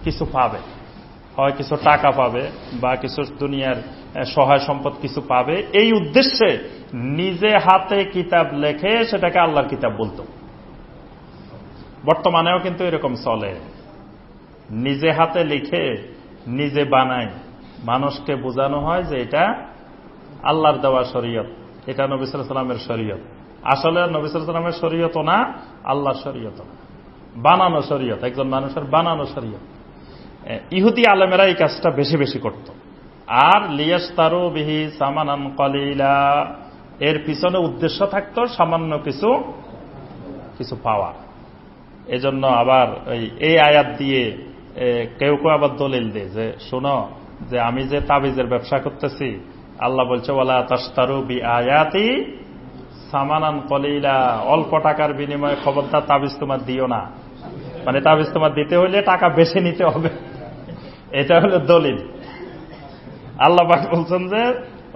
কিছু পাবে, হয় কিছু টাকা পাবে বা কিছু দুনিয়ার সহায় সম্পদ কিছু পাবে। এই উদ্দেশ্যে নিজে হাতে কিতাব লেখে সেটাকে আল্লাহর কিতাব বলতো। বর্তমানেও কিন্তু এরকম চলে, নিজে হাতে লিখে নিজে বানায়, মানুষকে বোঝানো হয় যে এটা আল্লাহর দেওয়া শরীয়ত, এটা নবী সাল্লাল্লাহু আলাইহি ওয়াসাল্লামের শরীয়ত। আসলে নবী সাল্লাল্লাহু আলাইহি ওয়াসাল্লামের শরীয়ত না, আল্লাহর শরীয়ত, বানানো শরীয়ত, একজন মানুষের বানানো শরীয়ত। ইহুদি আলেমেরা এই কাজটা বেশি বেশি করত। আর লিয়াশতারু বিহি সামানান কলিলা, এর পিছনে উদ্দেশ্য থাকতো সামান্য কিছু কিছু পাওয়া। এজন্য আবার এই আয়াত দিয়ে কেউ কেউ আবার দলিল দেয় যে শোনো, যে আমি যে তাবিজের ব্যবসা করতেছি, আল্লাহ বলছে ওয়ালা তাশতারু বিআয়াতি সামানান কলিলা, অল্প টাকার বিনিময়ে খবরদার তাবিজ তোমার দিও না। মানে তাবিজ তোমার দিতে হইলে টাকা বেশি নিতে হবে, এটা হলো দলিল। আল্লাহ পাক বলছেন যে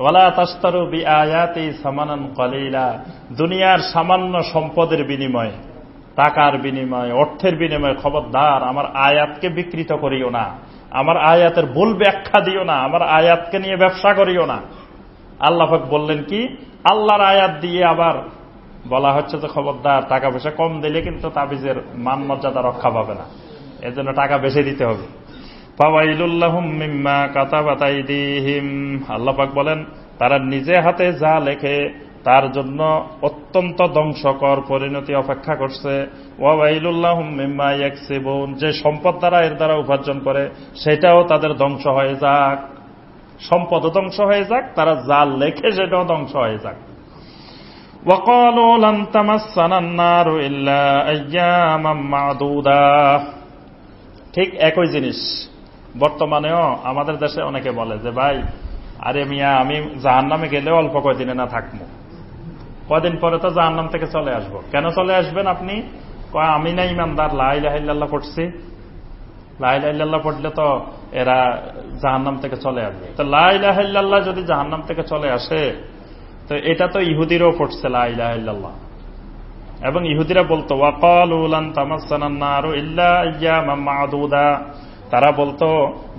ওয়ালা তাশতারু বিআয়াতি সামানান কলিলা, দুনিয়ার সামান্য সম্পদের বিনিময়ে, টাকার বিনিময়ে, অর্থের বিনিময়ে খবরদার আমার আয়াতকে বিকৃত করিও না, আমার আয়াতের ভুল ব্যাখ্যা দিও না, আমার আয়াতকে নিয়ে ব্যবসা করিও না। আল্লাহ পাক বললেন কি? আল্লাহর আয়াত দিয়ে আবার বলা হচ্ছে যে খবরদার টাকা পয়সা কম দিলে কিন্তু তাবিজের মান মর্যাদা রক্ষা পাবে না, এজন্য টাকা বেশি দিতে হবে। ফাওয়াইলুল লাহুম মিম্মা কাতাবাত আইদিহিম, আল্লাহ পাক বলেন তারা নিজে হাতে যা লেখে তার জন্য অত্যন্ত ধ্বংসকর পরিণতি অপেক্ষা করছে। ওয়া ওয়াইলুল লাহুম মিম্মা ইয়াকসিবুন, যে সম্পদ দ্বারা এর দ্বারা উপার্জন করে সেটাও তাদের ধ্বংস হয়ে যাক, সম্পদও ধ্বংস হয়ে যাক, তারা যা লেখে সেটাও ধ্বংস হয়ে যাক। ওয়া ক্বালু লান তামাসসানান নারু ইল্লা আইয়ামাম মা'দুদা, ঠিক একই জিনিস বর্তমানেও আমাদের দেশে অনেকে বলে যে ভাই আরে মিয়া আমি জাহান্নামে গেলে অল্প কয়দিনে না থাকবো, কয়দিন পরে তো জাহান্নাম থেকে চলে আসবো। কেন চলে আসবেন আপনি? আমি না ইমানদার, লা ইলাহা ইল্লাল্লাহ পড়ছি, লা ইলাহা ইল্লাল্লাহ পড়লে তো এরা জাহান্নাম থেকে চলে আসবে। তো লা ইলাহা ইল্লাল্লাহ যদি জাহান্নাম থেকে চলে আসে, তো এটা তো ইহুদিরও পড়ছে লা ইলাহা ইল্লাল্লাহ, এবং ইহুদিরা বলতো ওয়া ক্বালু লান তামাসসানান নারু ইল্লা আইয়ামাম মা'দুদা, তারা বলতো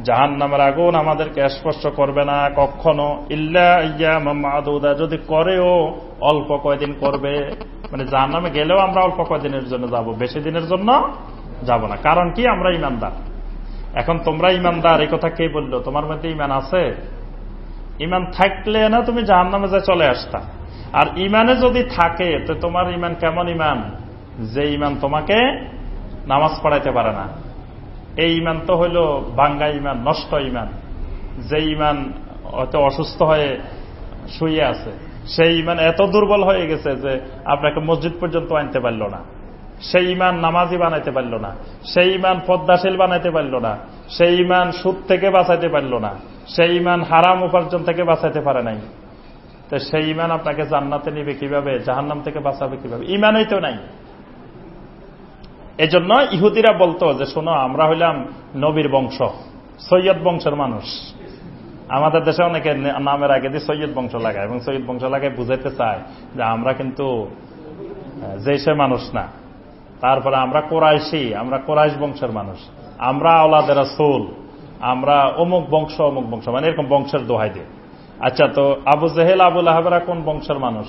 জাহান্নামের আগুন আমাদেরকে স্পর্শ করবে না কখনো, ইল্লা আইয়ামাম মা'দুদা, যদি করেও অল্প কয়দিন করবে। মানে জাহান্নামে গেলেও আমরা অল্প কয়দিনের জন্য যাব, বেশি দিনের জন্য যাব না। কারণ কি? আমরা ইমানদার। এখন তোমরা ইমানদার এই কথা কে বললো? তোমার মধ্যে ইমান আছে? ইমান থাকলে না তুমি জাহান্নামে যা চলে আসতা। আর ইমানে যদি থাকে তো তোমার ইমান কেমন ইমান? যে ইমান তোমাকে নামাজ পড়াইতে পারে না, এই ইমান তো হইল ভাঙ্গা ইমান, নষ্ট ইমান। যে ইমান হয়তো অসুস্থ হয়ে শুয়ে আছে, সেই ইমান এত দুর্বল হয়ে গেছে যে আপনাকে মসজিদ পর্যন্ত আনতে পারল না। সেই ইমান নামাজি বানাইতে পারল না, সেই ইমান পদ্মাশীল বানাইতে পারল না, সেই ইমান সুদ থেকে বাঁচাইতে পারল না, সেই ইমান হারাম উপার্জন থেকে বাঁচাইতে পারে নাই। তো সেই ইমান আপনাকে জান্নাতে নিবে কিভাবে? জাহান্নাম থেকে বাঁচাবে কিভাবে? ইমানই তো নাই। এজন্য ইহুদিরা বলতো যে শোনো, আমরা হইলাম নবীর বংশ, সৈয়দ বংশের মানুষ। আমাদের দেশে অনেকে নামের আগে দিয়ে সৈয়দ বংশ লাগায়, এবং সৈয়দ বংশ লাগায় বুঝাইতে চায় যে আমরা কিন্তু যে সে মানুষ না। তারপরে আমরা কোরাইশি, আমরা কোরাইশ বংশের মানুষ, আমরা আওলাদে রাসূল, আমরা অমুক বংশ অমুক বংশ, মানে এরকম বংশের দোহাই দিয়ে। আচ্ছা, তো আবু জেহেল আবু লাহাবেরা কোন বংশের মানুষ?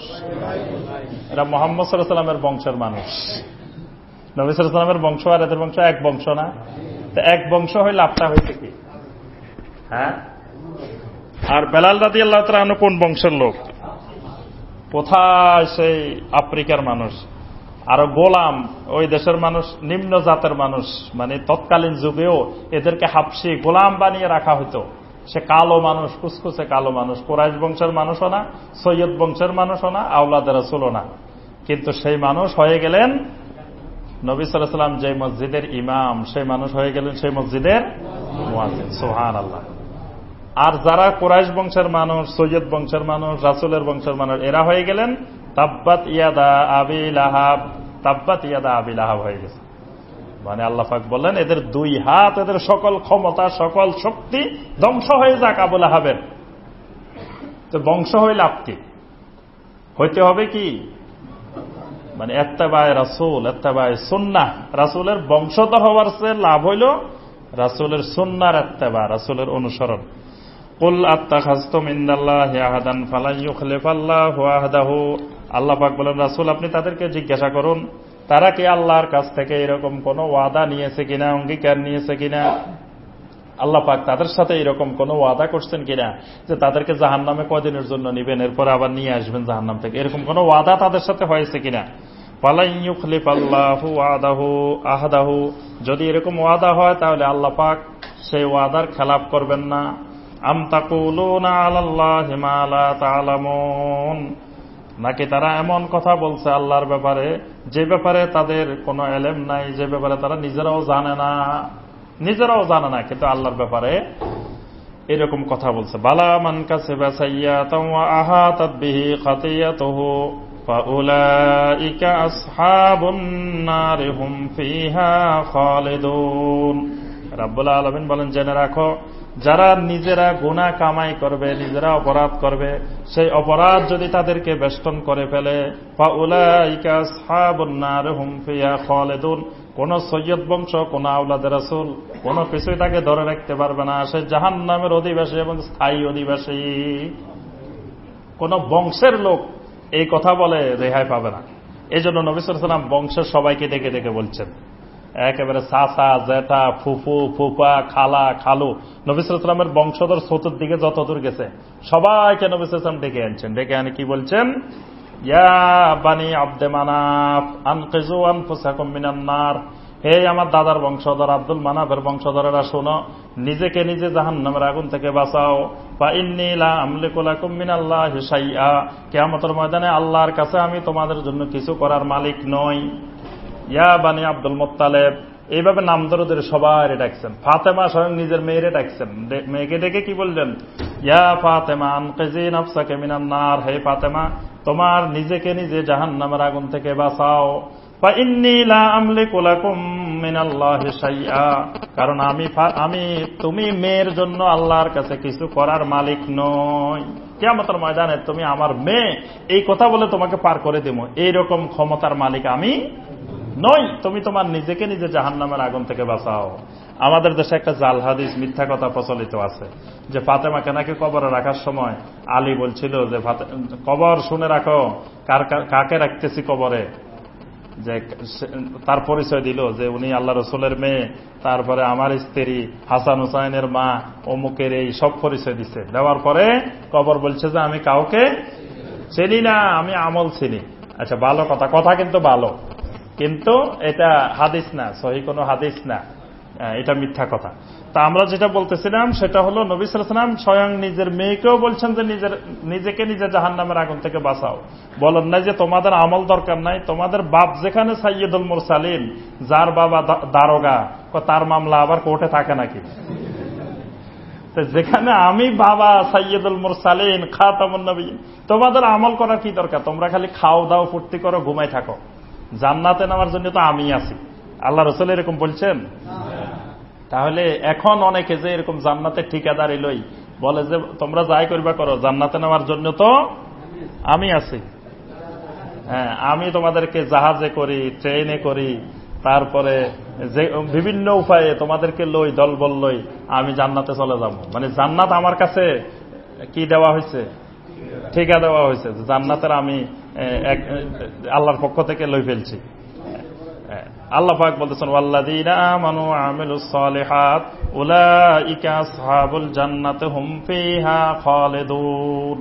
এরা মুহাম্মদ সাল্লাল্লাহু আলাইহি ওয়াসাল্লামের বংশের মানুষ। নবী সাল্লাল্লাহু আলাইহি ওয়াসাল্লামের বংশ আর এদের বংশ এক বংশ না? তো এক বংশ হইলে লাভটা হয়েছে কি? হ্যাঁ। আর বেলাল রাদিয়াল্লাহু তাআলা আনহু কোন বংশের লোক? কোথায় সেই আফ্রিকার মানুষ, আরো গোলাম, ওই দেশের মানুষ নিম্ন জাতের মানুষ, মানে তৎকালীন যুগেও এদেরকে হাবশি গোলাম বানিয়ে রাখা হতো। সে কালো মানুষ, কুচকুচে কালো মানুষ, কুরাইশ বংশের মানুষও না, সৈয়দ বংশের মানুষও না, আওলাদে রাসূলও না। কিন্তু সেই মানুষ হয়ে গেলেন নবী সাল্লাল্লাহু আলাইহি ওয়াসাল্লাম যে মসজিদের ইমাম, সেই মানুষ হয়ে গেলেন সেই মসজিদের মুয়াজ্জিন। সুবহানাল্লাহ। আর যারা কুরাইশ বংশের মানুষ, সৈয়দ বংশের মানুষ, রাসূলের বংশের মানুষ, এরা হয়ে গেলেন তাব্বাত ইয়াদা আবি লাহাব, তাব্বাত ইয়াদা আবি লাহাব হয়ে গেছে। মানে আল্লাহ পাক বললেন এদের দুই হাত, এদের সকল ক্ষমতা, সকল শক্তি ধ্বংস হয়ে যাক আবু লাহাবের। তো বংশ হইলে আপনি হইতে হবে কি? মানে ইত্তেবায়ে রাসূল, ইত্তেবায়ে সুন্নাহ। রাসূলের বংশধর হওয়ার চেয়ে লাভ হইল রাসূলের সুন্নাহর ইত্তেবা, রাসূলের অনুসরণ। কুল আত্তাখাযতুম ইনদাল্লাহি আহাদান ফালান ইউখলিফাল্লাহু আহদাহু। আল্লাহ পাক বলেন, রাসূল আপনি তাদেরকে জিজ্ঞাসা করুন তারা কি আল্লাহর কাছ থেকে এরকম কোন ওয়াদা নিয়েছে কিনা, অঙ্গীকার নিয়েছে কিনা। আল্লাহ পাক তাদের সাথে এরকম কোন ওয়াদা করছেন কিনা যে তাদেরকে জাহান্নামে কয়দিনের জন্য নিবেন, এরপর আবার নিয়ে আসবেন জাহান্নাম থেকে, এরকম কোন ওয়াদা তাদের সাথে হয়েছে কিনা। ফালান ইউখলিফাল্লাহু আহদাহু। যদি এরকম ওয়াদা হয় তাহলে আল্লাহ পাক সেই ওয়াদার খেলাফ করবেন না। আম তাকুলুনা আলাল্লাহি মা লা তা'লামুন। নাকি তারা এমন কথা বলছে আল্লাহর ব্যাপারে যে ব্যাপারে তাদের কোনো ইলম নাই, যে ব্যাপারে তারা নিজেরাও জানে না, কিন্তু আল্লাহর ব্যাপারে এরকম কথা বলছে। বালা মান কাসাবা সাইয়্যাতান ওয়া আহাতাত বিহি খাতিয়াতুহু ফাউলাইকা আসহাবুন নার হুম ফিহা খালিদুন। রাব্বুল আলামিন বলেন, জেনে রাখো যারা নিজেরা গুনাহ কামাই করবে, নিজেরা অপরাধ করবে, সেই অপরাধ যদি তাদেরকে বেষ্টন করে ফেলে, ফাউলাইকা আসহাবুন নার হুম ফিহা খালিদুন। কোন সৈয়দ বংশ, কোন আওলাদে রাসূল, কোন কিছুই তাকে ধরে রাখতে পারবে না। সে জাহান্নামের অধিবাসী এবং স্থায়ী অধিবাসী। কোন বংশের লোক এই কথা বলে রেহাই পাবে না। এই জন্য নবী সাল্লাল্লাহু আলাইহি ওয়াসাল্লাম বংশের সবাইকে ডেকে ডেকে বলছেন, একেবারে চাচা, জেঠা, ফুফু, ফুফা, খালা, খালু। নবী সাল্লাল্লাহু আলাইহি ওয়াসাল্লামের বংশধর চতুর্দিকে যতদূর গেছে সবাইকে নবী সাল্লাল্লাহু আলাইহি ওয়াসাল্লাম ডেকে আনছেন। ডেকে আনে কি বলছেন? ইয়া বানি আব্দে মানাফ আনকিযু আনফুসাকুম মিনান নার। হে আমার দাদার বংশধর, আব্দুল মানাফের বংশধরেরা শোনো, নিজেকে নিজে জাহান্নামের আগুন থেকে বাঁচাও। ফা ইন্নী লা আমলিকু লাকুম মিনাল্লাহি শাইআ। কিয়ামতের ময়দানে আল্লাহর কাছে আমি তোমাদের জন্য কিছু করার মালিক নই। ইয়া বানি আব্দুল মুত্তালিব। এইভাবে নাম ধরে সবাই ডাকছেন। ফাতেমা স্বয়ং নিজের মেয়েরে ডাকছেন, মেয়েকে ডেকে কি বললেন? ইয়া ফাতেমা আনকিযি নাফসাকা মিনান নার। হে ফাতেমা, তোমার নিজেকে নিজে জাহান্নামের আগুন থেকে বাঁচাও। ফা ইন্নী লা আমলিকু লাকুম মিনাল্লাহি শাইআ। কারণ তুমি মেয়ের জন্য আল্লাহর কাছে কিছু করার মালিক নই। কিয়ামতের ময়দানে তুমি আমার মেয়ে, এই কথা বলে তোমাকে পার করে দেব, এইরকম ক্ষমতার মালিক আমি নই। তুমি তোমার নিজেকে নিজে জাহান্নামের আগুন থেকে বাঁচাও। আমাদের দেশে একটা জাল হাদিস, মিথ্যা কথা প্রচলিত আছে যে ফাতেমাকে নাকি কবরে রাখার সময় আলী বলছিল যে কবর শুনে রাখো, কাকে রাখতেছি কবরে। যে তার পরিচয় দিল যে উনি আল্লাহ রসুলের মেয়ে, তারপরে আমার স্ত্রী, হাসান হুসাইনের মা, অমুকের, এই সব পরিচয় দিছে। দেওয়ার পরে কবর বলছে যে আমি কাউকে চিনি না, আমি আমল চিনি। আচ্ছা, ভালো কথা, কথা কিন্তু ভালো, কিন্তু এটা হাদিস না, সহি কোনো হাদিস না, এটা মিথ্যা কথা। তা আমরা যেটা বলতেছিলাম সেটা হলো নবী সাল্লাল্লাহু আলাইহি ওয়াসাল্লাম স্বয়ং নিজের মেয়েকেও বলছেন যে নিজেকে নিজে জাহান্নামের আগুন থেকে বাঁচাও। বলেন না যে তোমাদের আমল দরকার নাই, তোমাদের বাপ যেখানে সাইয়্যিদুল মুরসালিন, যার বাবা দারোগা, তার মামলা আবার কোর্টে থাকে নাকি? যেখানে আমি বাবা সাইয়্যিদুল মুরসালিন, খাতামুন নবিয়্যিন, তোমাদের আমল করার কি দরকার? তোমরা খালি খাও দাও, ফুর্তি করো, ঘুমাই থাকো। জান্নাতে নেওয়ার জন্য তো আমি আছি। আল্লাহ রাসূল এরকম বলছেন? তাহলে এখন অনেকে যে এরকম জান্নাতের ঠিকাদারি লই বলে যে তোমরা যাই করবা করো, জান্নাতে নেওয়ার জন্য তো আমি আছি। হ্যাঁ, আমি তোমাদেরকে জাহাজে করি, ট্রেনে করি, তারপরে যে বিভিন্ন উপায়ে তোমাদেরকে লই, দলবল লই, আমি জান্নাতে চলে যাব। মানে জান্নাত আমার কাছে কি দেওয়া হয়েছে? ঠিকা দেওয়া হয়েছে। জান্নাতের আমি আল্লাহর পক্ষ থেকে লই ফেলছি। আল্লাহ পাক বলতেছেন ওয়াল্লাযীনা আমানু ওয়া আমিলুস সালিহাত উলাইকা আসহাবুল জান্নাতি হুম ফিহা খালিদুন।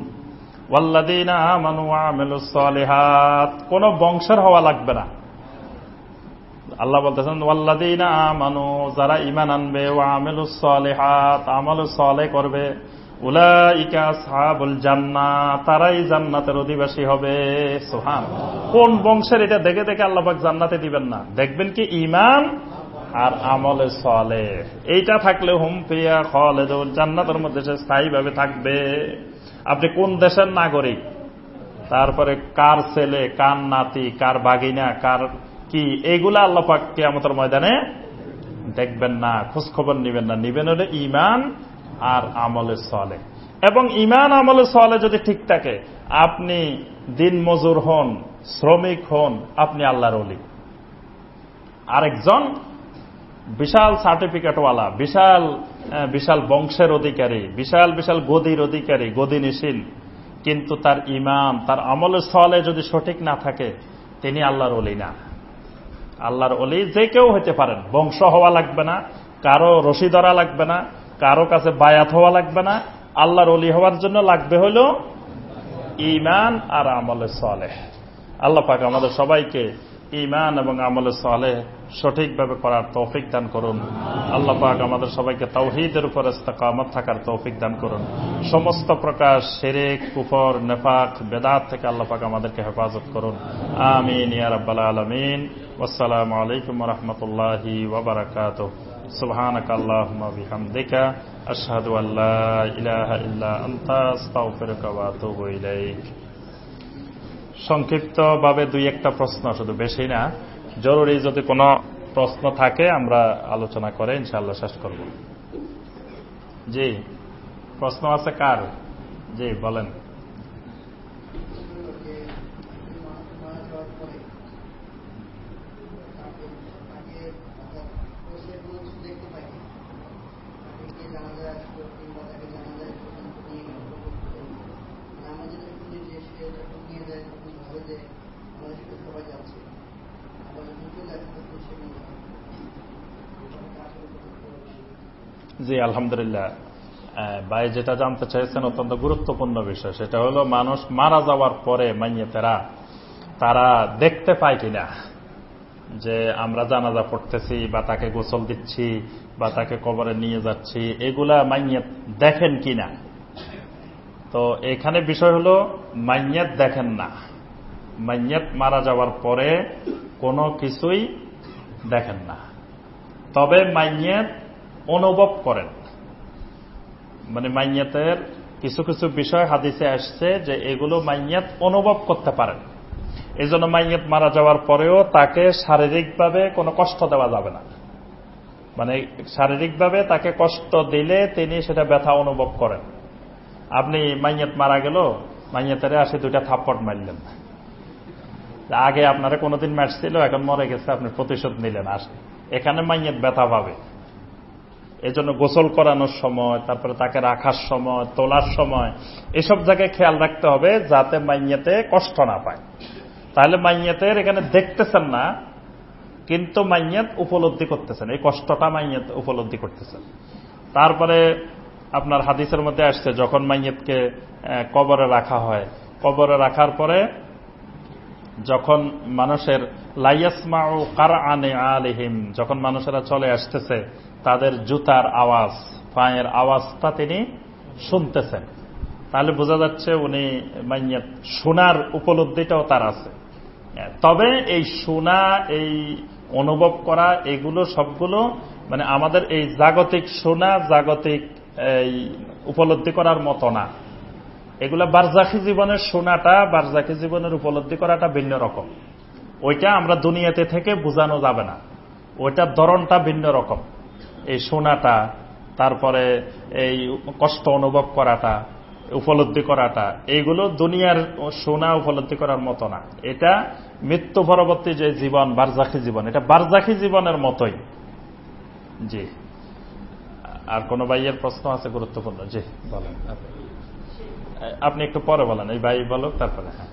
ওয়াল্লাযীনা আমানু ওয়া আমিলুস সালিহাত, কোন বংশের হওয়া লাগবে না। আল্লাহ বলতেছেন ওয়াল্লাযীনা আমানু, যারা ঈমান আনবে, ওয়া আমিলুস সালিহাত, আমল সালেহ করবে, উলাইকা আসহাবুল জান্নাহ, তারাই জান্নাতের অধিবাসী হবে। সুবহানাল্লাহ। কোন বংশের এটা দেখে দেখে আল্লাহ পাক জান্নাতে দিবেন না, দেখবেন কি ঈমান আর আমলে সালেহ, এইটা থাকলে হুম ফিহা খালিদুন, জান্নাতের মধ্যে সে স্থায়ীভাবে থাকবে। আপনি কোন দেশের নাগরিক, তারপরে কার ছেলে, কার নাতি, কার ভাগিনা, কার কি, এইগুলা আল্লাহ পাক কিয়ামতের ময়দানে দেখবেন না, খোঁজ খবর নিবেন না। নিবেন হলে ঈমান আর আমলে সালেহ। এবং ঈমান আমলে সালেহ যদি ঠিক থাকে, আপনি দিন মজুর হন, শ্রমিক হন, আপনি আল্লাহর ওলি। আরেকজন বিশাল সার্টিফিকেটওয়ালা, বিশাল বিশাল বংশের অধিকারী, বিশাল বিশাল গদির অধিকারী, গদিনিশীল, কিন্তু তার ঈমান, তার আমলে সালেহ যদি সঠিক না থাকে, তিনি আল্লাহর ওলি না। আল্লাহর ওলি যে কেউ হতে পারেন, বংশ হওয়া লাগবে না, কারো রশি ধরা লাগবে না, কারো কাছে বায়াত হওয়া লাগবে না। আল্লাহর ওলি হওয়ার জন্য লাগবে হল ঈমান আর আমলে সালেহ। আল্লাহ পাক আমাদের সবাইকে ঈমান এবং আমলে সালেহ সঠিকভাবে করার তৌফিক দান করুন। আল্লাহ পাক আমাদের সবাইকে তাওহীদের উপর ইস্তেকামত থাকার তৌফিক দান করুন। সমস্ত প্রকার শিরক, কুফর, নিফাক, বেদাত থেকে আল্লাহ পাক আমাদেরকে হেফাজত করুন। আমিন ইয়া রাব্বাল আলামিন। আসসালামু আলাইকুম ওয়া রাহমাতুল্লাহি ওয়া বারাকাতুহু। সুবহানাকা আল্লাহুম্মা ওয়া বিহামদিকা আশহাদু আল্লা ইলাহা ইল্লা আনতা আস্তাগফিরুকা ওয়া আতুবু ইলাইক। সংক্ষিপ্তভাবে দুই একটা প্রশ্ন, শুধু বেশি না। জরুরি যদি কোনো প্রশ্ন থাকে আমরা আলোচনা করে ইনশাআল্লাহ শেষ করব। জি, প্রশ্ন আছে কার? জি বলেন। জি আলহামদুলিল্লাহ, ভাই যেটা জানতে চাইছেন অত্যন্ত গুরুত্বপূর্ণ বিষয়। সেটা হলো মানুষ মারা যাওয়ার পরে মাইয়েতেরা তারা দেখতে পায় কিনা যে আমরা জানাজা পড়তেছি বা তাকে গোসল দিচ্ছি বা তাকে কবরে নিয়ে যাচ্ছি, এগুলা মাইয়েত দেখেন কিনা। তো এখানে বিষয় হলো মাইয়েত দেখেন না, মাইয়েত মারা যাওয়ার পরে কোনো কিছুই দেখেন না, তবে মাইয়েত অনুভব করেন। মানে মাইয়াতের কিছু কিছু বিষয় হাদিসে আসছে যে এগুলো মাইয়াত অনুভব করতে পারেন। এই জন্য মাইয়াত মারা যাওয়ার পরেও তাকে শারীরিকভাবে কোনো কষ্ট দেওয়া যাবে না। মানে শারীরিকভাবে তাকে কষ্ট দিলে তিনি সেটা ব্যথা অনুভব করেন। আপনি মাইয়াত মারা গেল, মাইয়াতের আসে দুইটা থাপ্পড় মারলেন, আগে আপনারা কোনোদিন মারছিল, এখন মরে গেছে, আপনি প্রতিশোধ নিলেন, আসে এখানে মাইয়াত ব্যথা পাবে। এজন্য গোসল করানোর সময়, তারপরে তাকে রাখার সময়, তোলার সময়, এসব জায়গায় খেয়াল রাখতে হবে যাতে মাইয়াতে কষ্ট না পায়। তাহলে মাইয়াতের এখানে দেখতেছেন না, কিন্তু মাইয়াত উপলব্ধি করতেছেন, এই কষ্টটা মাইয়াত উপলব্ধি করতেছেন। তারপরে আপনার হাদিসের মধ্যে আসছে যখন মাইয়াতকে কবরে রাখা হয়, কবরে রাখার পরে যখন মানুষের লাইয়াসমাউ কারআনে আলিহিম, যখন মানুষেরা চলে আসতেছে তাদের জুতার আওয়াজ, পায়ের আওয়াজটা তিনি শুনতেছেন, তাহলে বোঝা যাচ্ছে উনি মাইয়াত শোনার উপলব্ধিটাও তার আছে। তবে এই শোনা, এই অনুভব করা, এগুলো সবগুলো মানে আমাদের এই জাগতিক শোনা, জাগতিক এই উপলব্ধি করার মতো না। এগুলা বারজাখী জীবনের শোনাটা, বারজাখী জীবনের উপলব্ধি করাটা ভিন্ন রকম। ওইটা আমরা দুনিয়াতে থেকে বোঝানো যাবে না। ওইটার ধরনটা ভিন্ন রকম। এই শোনাটা, তারপরে এই কষ্ট অনুভব করাটা, উপলব্ধি করাটা, এইগুলো দুনিয়ার শোনা উপলব্ধি করার মতো না। এটা মৃত্যু পরবর্তী যে জীবন, বারজাখী জীবন, এটা বারজাখী জীবনের মতোই। জি, আর কোন ভাইয়ের প্রশ্ন আছে গুরুত্বপূর্ণ? জি বলেন। আপনি একটু পরে বলেন, এই ভাই বলো তারপরে। হ্যাঁ,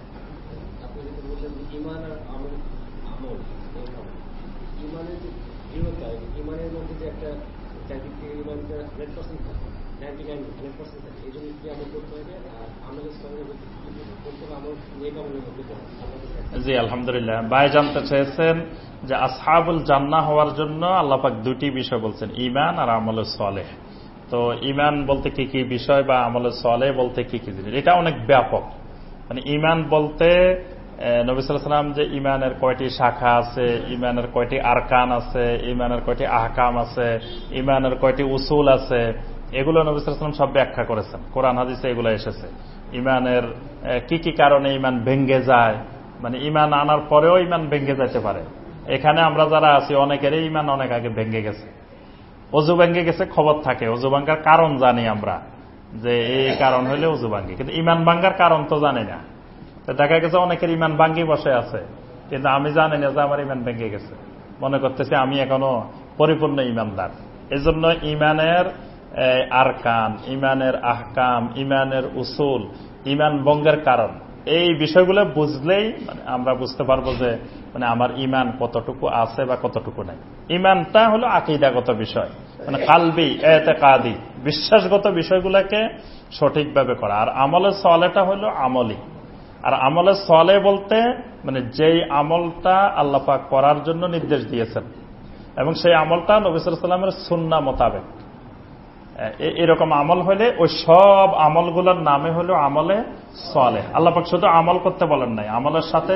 জি আলহামদুলিল্লাহ। ভাই জানতে চেয়েছেন যে আসহাবুল জান্নাহ হওয়ার জন্য আল্লাহ পাক দুটি বিষয় বলছেন, ঈমান আর আমলে সালেহ। তো ঈমান বলতে কি কি বিষয় বা আমলে সালেহ বলতে কি কি জিনিস, এটা অনেক ব্যাপক। মানে ঈমান বলতে নবী সাল্লাল্লাহু আলাইহি ওয়াসাল্লাম যে ঈমানের কয়টি শাখা আছে, ঈমানের কয়টি আরকান আছে, ঈমানের কয়টি আহকাম আছে, ঈমানের কয়টি উসুল আছে, এগুলো নবী সাল্লাল্লাহু আলাইহি ওয়াসাল্লাম সব ব্যাখ্যা করেছেন। কোরআন হাদিসে এগুলো এসেছে। ঈমানের কি কি কারণে ঈমান ভেঙে যায়, মানে ঈমান আনার পরেও ঈমান ভেঙে যেতে পারে। এখানে আমরা যারা আছি অনেকেরই ঈমান অনেক আগে ভেঙে গেছে। অজু ভেঙে গেছে খবর থাকে, অজু ভাঙ্গার কারণ জানি আমরা যে এই কারণ হলে অজু ভাঙ্গি, কিন্তু ঈমান ভাঙ্গার কারণ তো জানি না। তো দেখা গেছে অনেকের ঈমান ভাঙ্গি বসে আছে, কিন্তু আমি জানি না যে আমার ঈমান ভেঙে গেছে, মনে করতেছে আমি এখনো পরিপূর্ণ ঈমানদার। এজন্য ঈমানের আরকান, ঈমানের আহকাম, ঈমানের উসুল, ঈমান ভঙ্গের কারণ, এই বিষয়গুলো বুঝলেই মানে আমরা বুঝতে পারবো যে মানে আমার ঈমান কতটুকু আছে বা কতটুকু নাই। ঈমানটা হলো আকীদাগত বিষয়, মানে কালবি ইতিকাদি বিশ্বাসগত বিষয়গুলোকে সঠিকভাবে করা। আর আমলে সালেহটা হলো আমলি। আর আমলে সালেহ বলতে মানে যেই আমলটা আল্লাহ পাক করার জন্য নির্দেশ দিয়েছেন এবং সেই আমলটা নবী সাল্লাল্লাহু আলাইহি ওয়াসাল্লামের সুন্নাহ মোতাবেক, এরকম আমল হলে ওই সব আমলগুলোর নামে হলো আমলে সালেহ। আল্লাহ পাক শুধু আমল করতে বলেন নাই, আমলের সাথে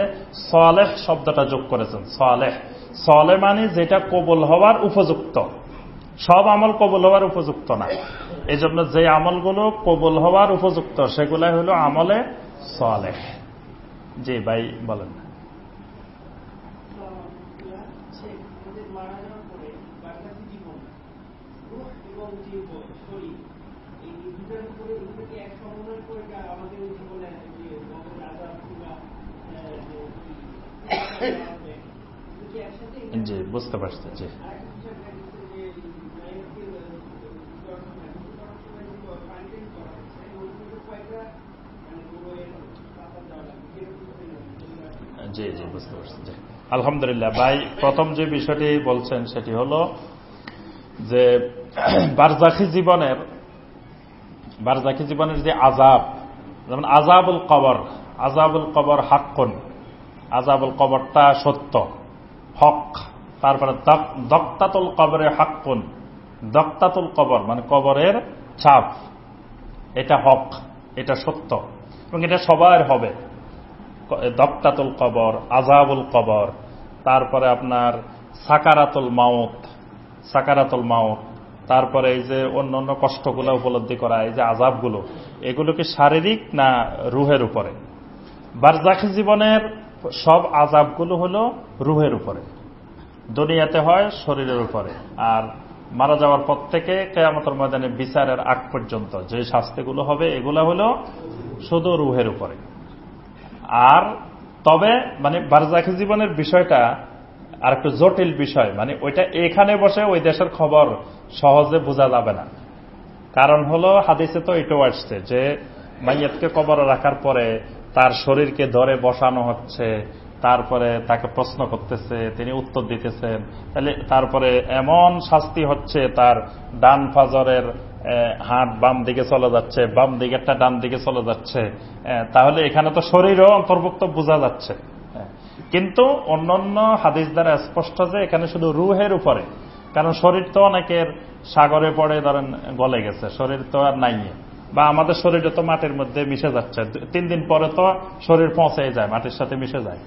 সালেহ শব্দটা যোগ করেছেন। সালেহ, সালেহ মানে যেটা কবুল হওয়ার উপযুক্ত। সব আমল কবুল হওয়ার উপযুক্ত না, এই জন্য যে আমলগুলো কবুল হওয়ার উপযুক্ত সেগুলাই হলো আমলে সালেহ। জি ভাই বলেন। জি বুঝতে পারছি। জি জি জি বুঝতে পারছি। জি আলহামদুলিল্লাহ। ভাই প্রথম যে বিষয়টি বলছেন সেটি হলো যে বারজাখী জীবনের যে আযাব, যেমন আযাবুল কবর, আযাবুল কবর হাক্কুন, আযাবুল কবরটা সত্য, হক। তারপরে দক্তাতুল কবরে হাক্কুন, দক্তাতুল কবর মানে কবরের ছাপ, এটা হক, এটা সত্য এবং এটা সবার হবে। দক্তাতুল কবর, আযাবুল কবর, তারপরে আপনার সাকারাতুল মাউত, তারপরে এই যে অন্য কষ্টগুলো উপলব্ধি করা, এই যে আযাবগুলো, এগুলো কি শারীরিক না রুহের উপরে? বারজাখী জীবনের সব আযাবগুলো হলো রুহের উপরে, দুনিয়াতে হয় শরীরের উপরে, আর মারা যাওয়ার পর থেকে কিয়ামতের ময়দানে বিচারের আগ পর্যন্ত যে শাস্তিগুলো হবে এগুলো হলো শুধু রুহের উপরে। আর তবে মানে বারজাখী জীবনের বিষয়টা আর একটু জটিল বিষয়, মানে ওইটা এখানে বসে ওই দেশের খবর সহজে বোঝা যাবে না। কারণ হলো হাদিসে তো এটাও আসছে যে মাইয়াতকে কবরে রাখার পরে তার শরীরকে ধরে বসানো হচ্ছে, তারপরে তাকে প্রশ্ন করতেছে, তিনি উত্তর দিতেছেন, তাহলে তারপরে এমন শাস্তি হচ্ছে, তার ডান ফাজরের হাত বাম দিকে চলে যাচ্ছে, বাম দিকেরটা ডান দিকে চলে যাচ্ছে, তাহলে এখানে তো শরীরও অন্তর্ভুক্ত বোঝা যাচ্ছে। কিন্তু অন্যান্য হাদিস দ্বারা স্পষ্ট যে এখানে শুধু রুহের উপরে, কারণ শরীর তো অনেকের সাগরে পড়ে ধরেন গলে গেছে, শরীর তো আর নাই, বা আমাদের শরীরে তো মাটির মধ্যে মিশে যাচ্ছে, 3 দিন পরে তো শরীর পৌঁছে যায়, মাটির সাথে মিশে যায়।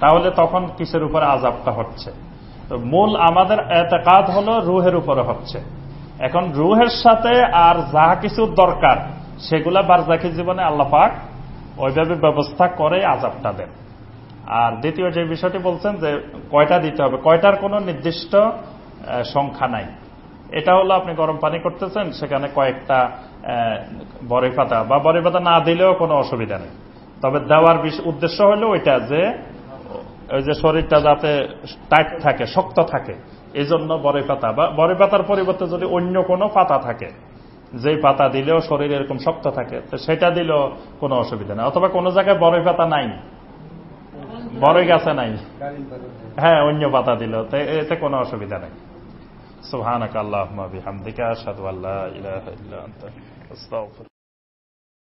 তাহলে তখন কিসের উপরে আযাবটা হচ্ছে? তো মূল আমাদের এতেকাদ হলো রুহের উপরে হচ্ছে। এখন রুহের সাথে আর যা কিছু দরকার সেগুলা বারজাখী জীবনে আল্লাহ পাক ওইভাবে ব্যবস্থা করে আযাবটা দেন। আর দ্বিতীয় যে বিষয়টি বলছেন যে কয়টা দিতে হবে, কয়টার কোনো নির্দিষ্ট সংখ্যা নাই। এটা হলো আপনি গরম পানি করতেছেন, সেখানে কয়েকটা বড়ই পাতা বা বড়ই পাতা না দিলেও কোনো অসুবিধা নেই। তবে দেওয়ার উদ্দেশ্য হলো ওইটা যে ওই যে শরীরটা যাতে টাইট থাকে, শক্ত থাকে, এই জন্য বড়ই পাতা বা বড়ই পাতার পরিবর্তে যদি অন্য কোনো পাতা থাকে, যেই পাতা দিলেও শরীর এরকম শক্ত থাকে, তো সেটা দিলেও কোনো অসুবিধা নেই। অথবা কোনো জায়গায় বড়ই পাতা নাই, বড়ই গাছে নাই, হ্যাঁ অন্য পাতা দিল, তো এতে কোনো অসুবিধা নেই। সুবহানাকা আল্লাহুম্মা বিহামদিকা আশহাদু আল্লা ইলাহা ইল্লা আনতা আস্তাগফিরুকা।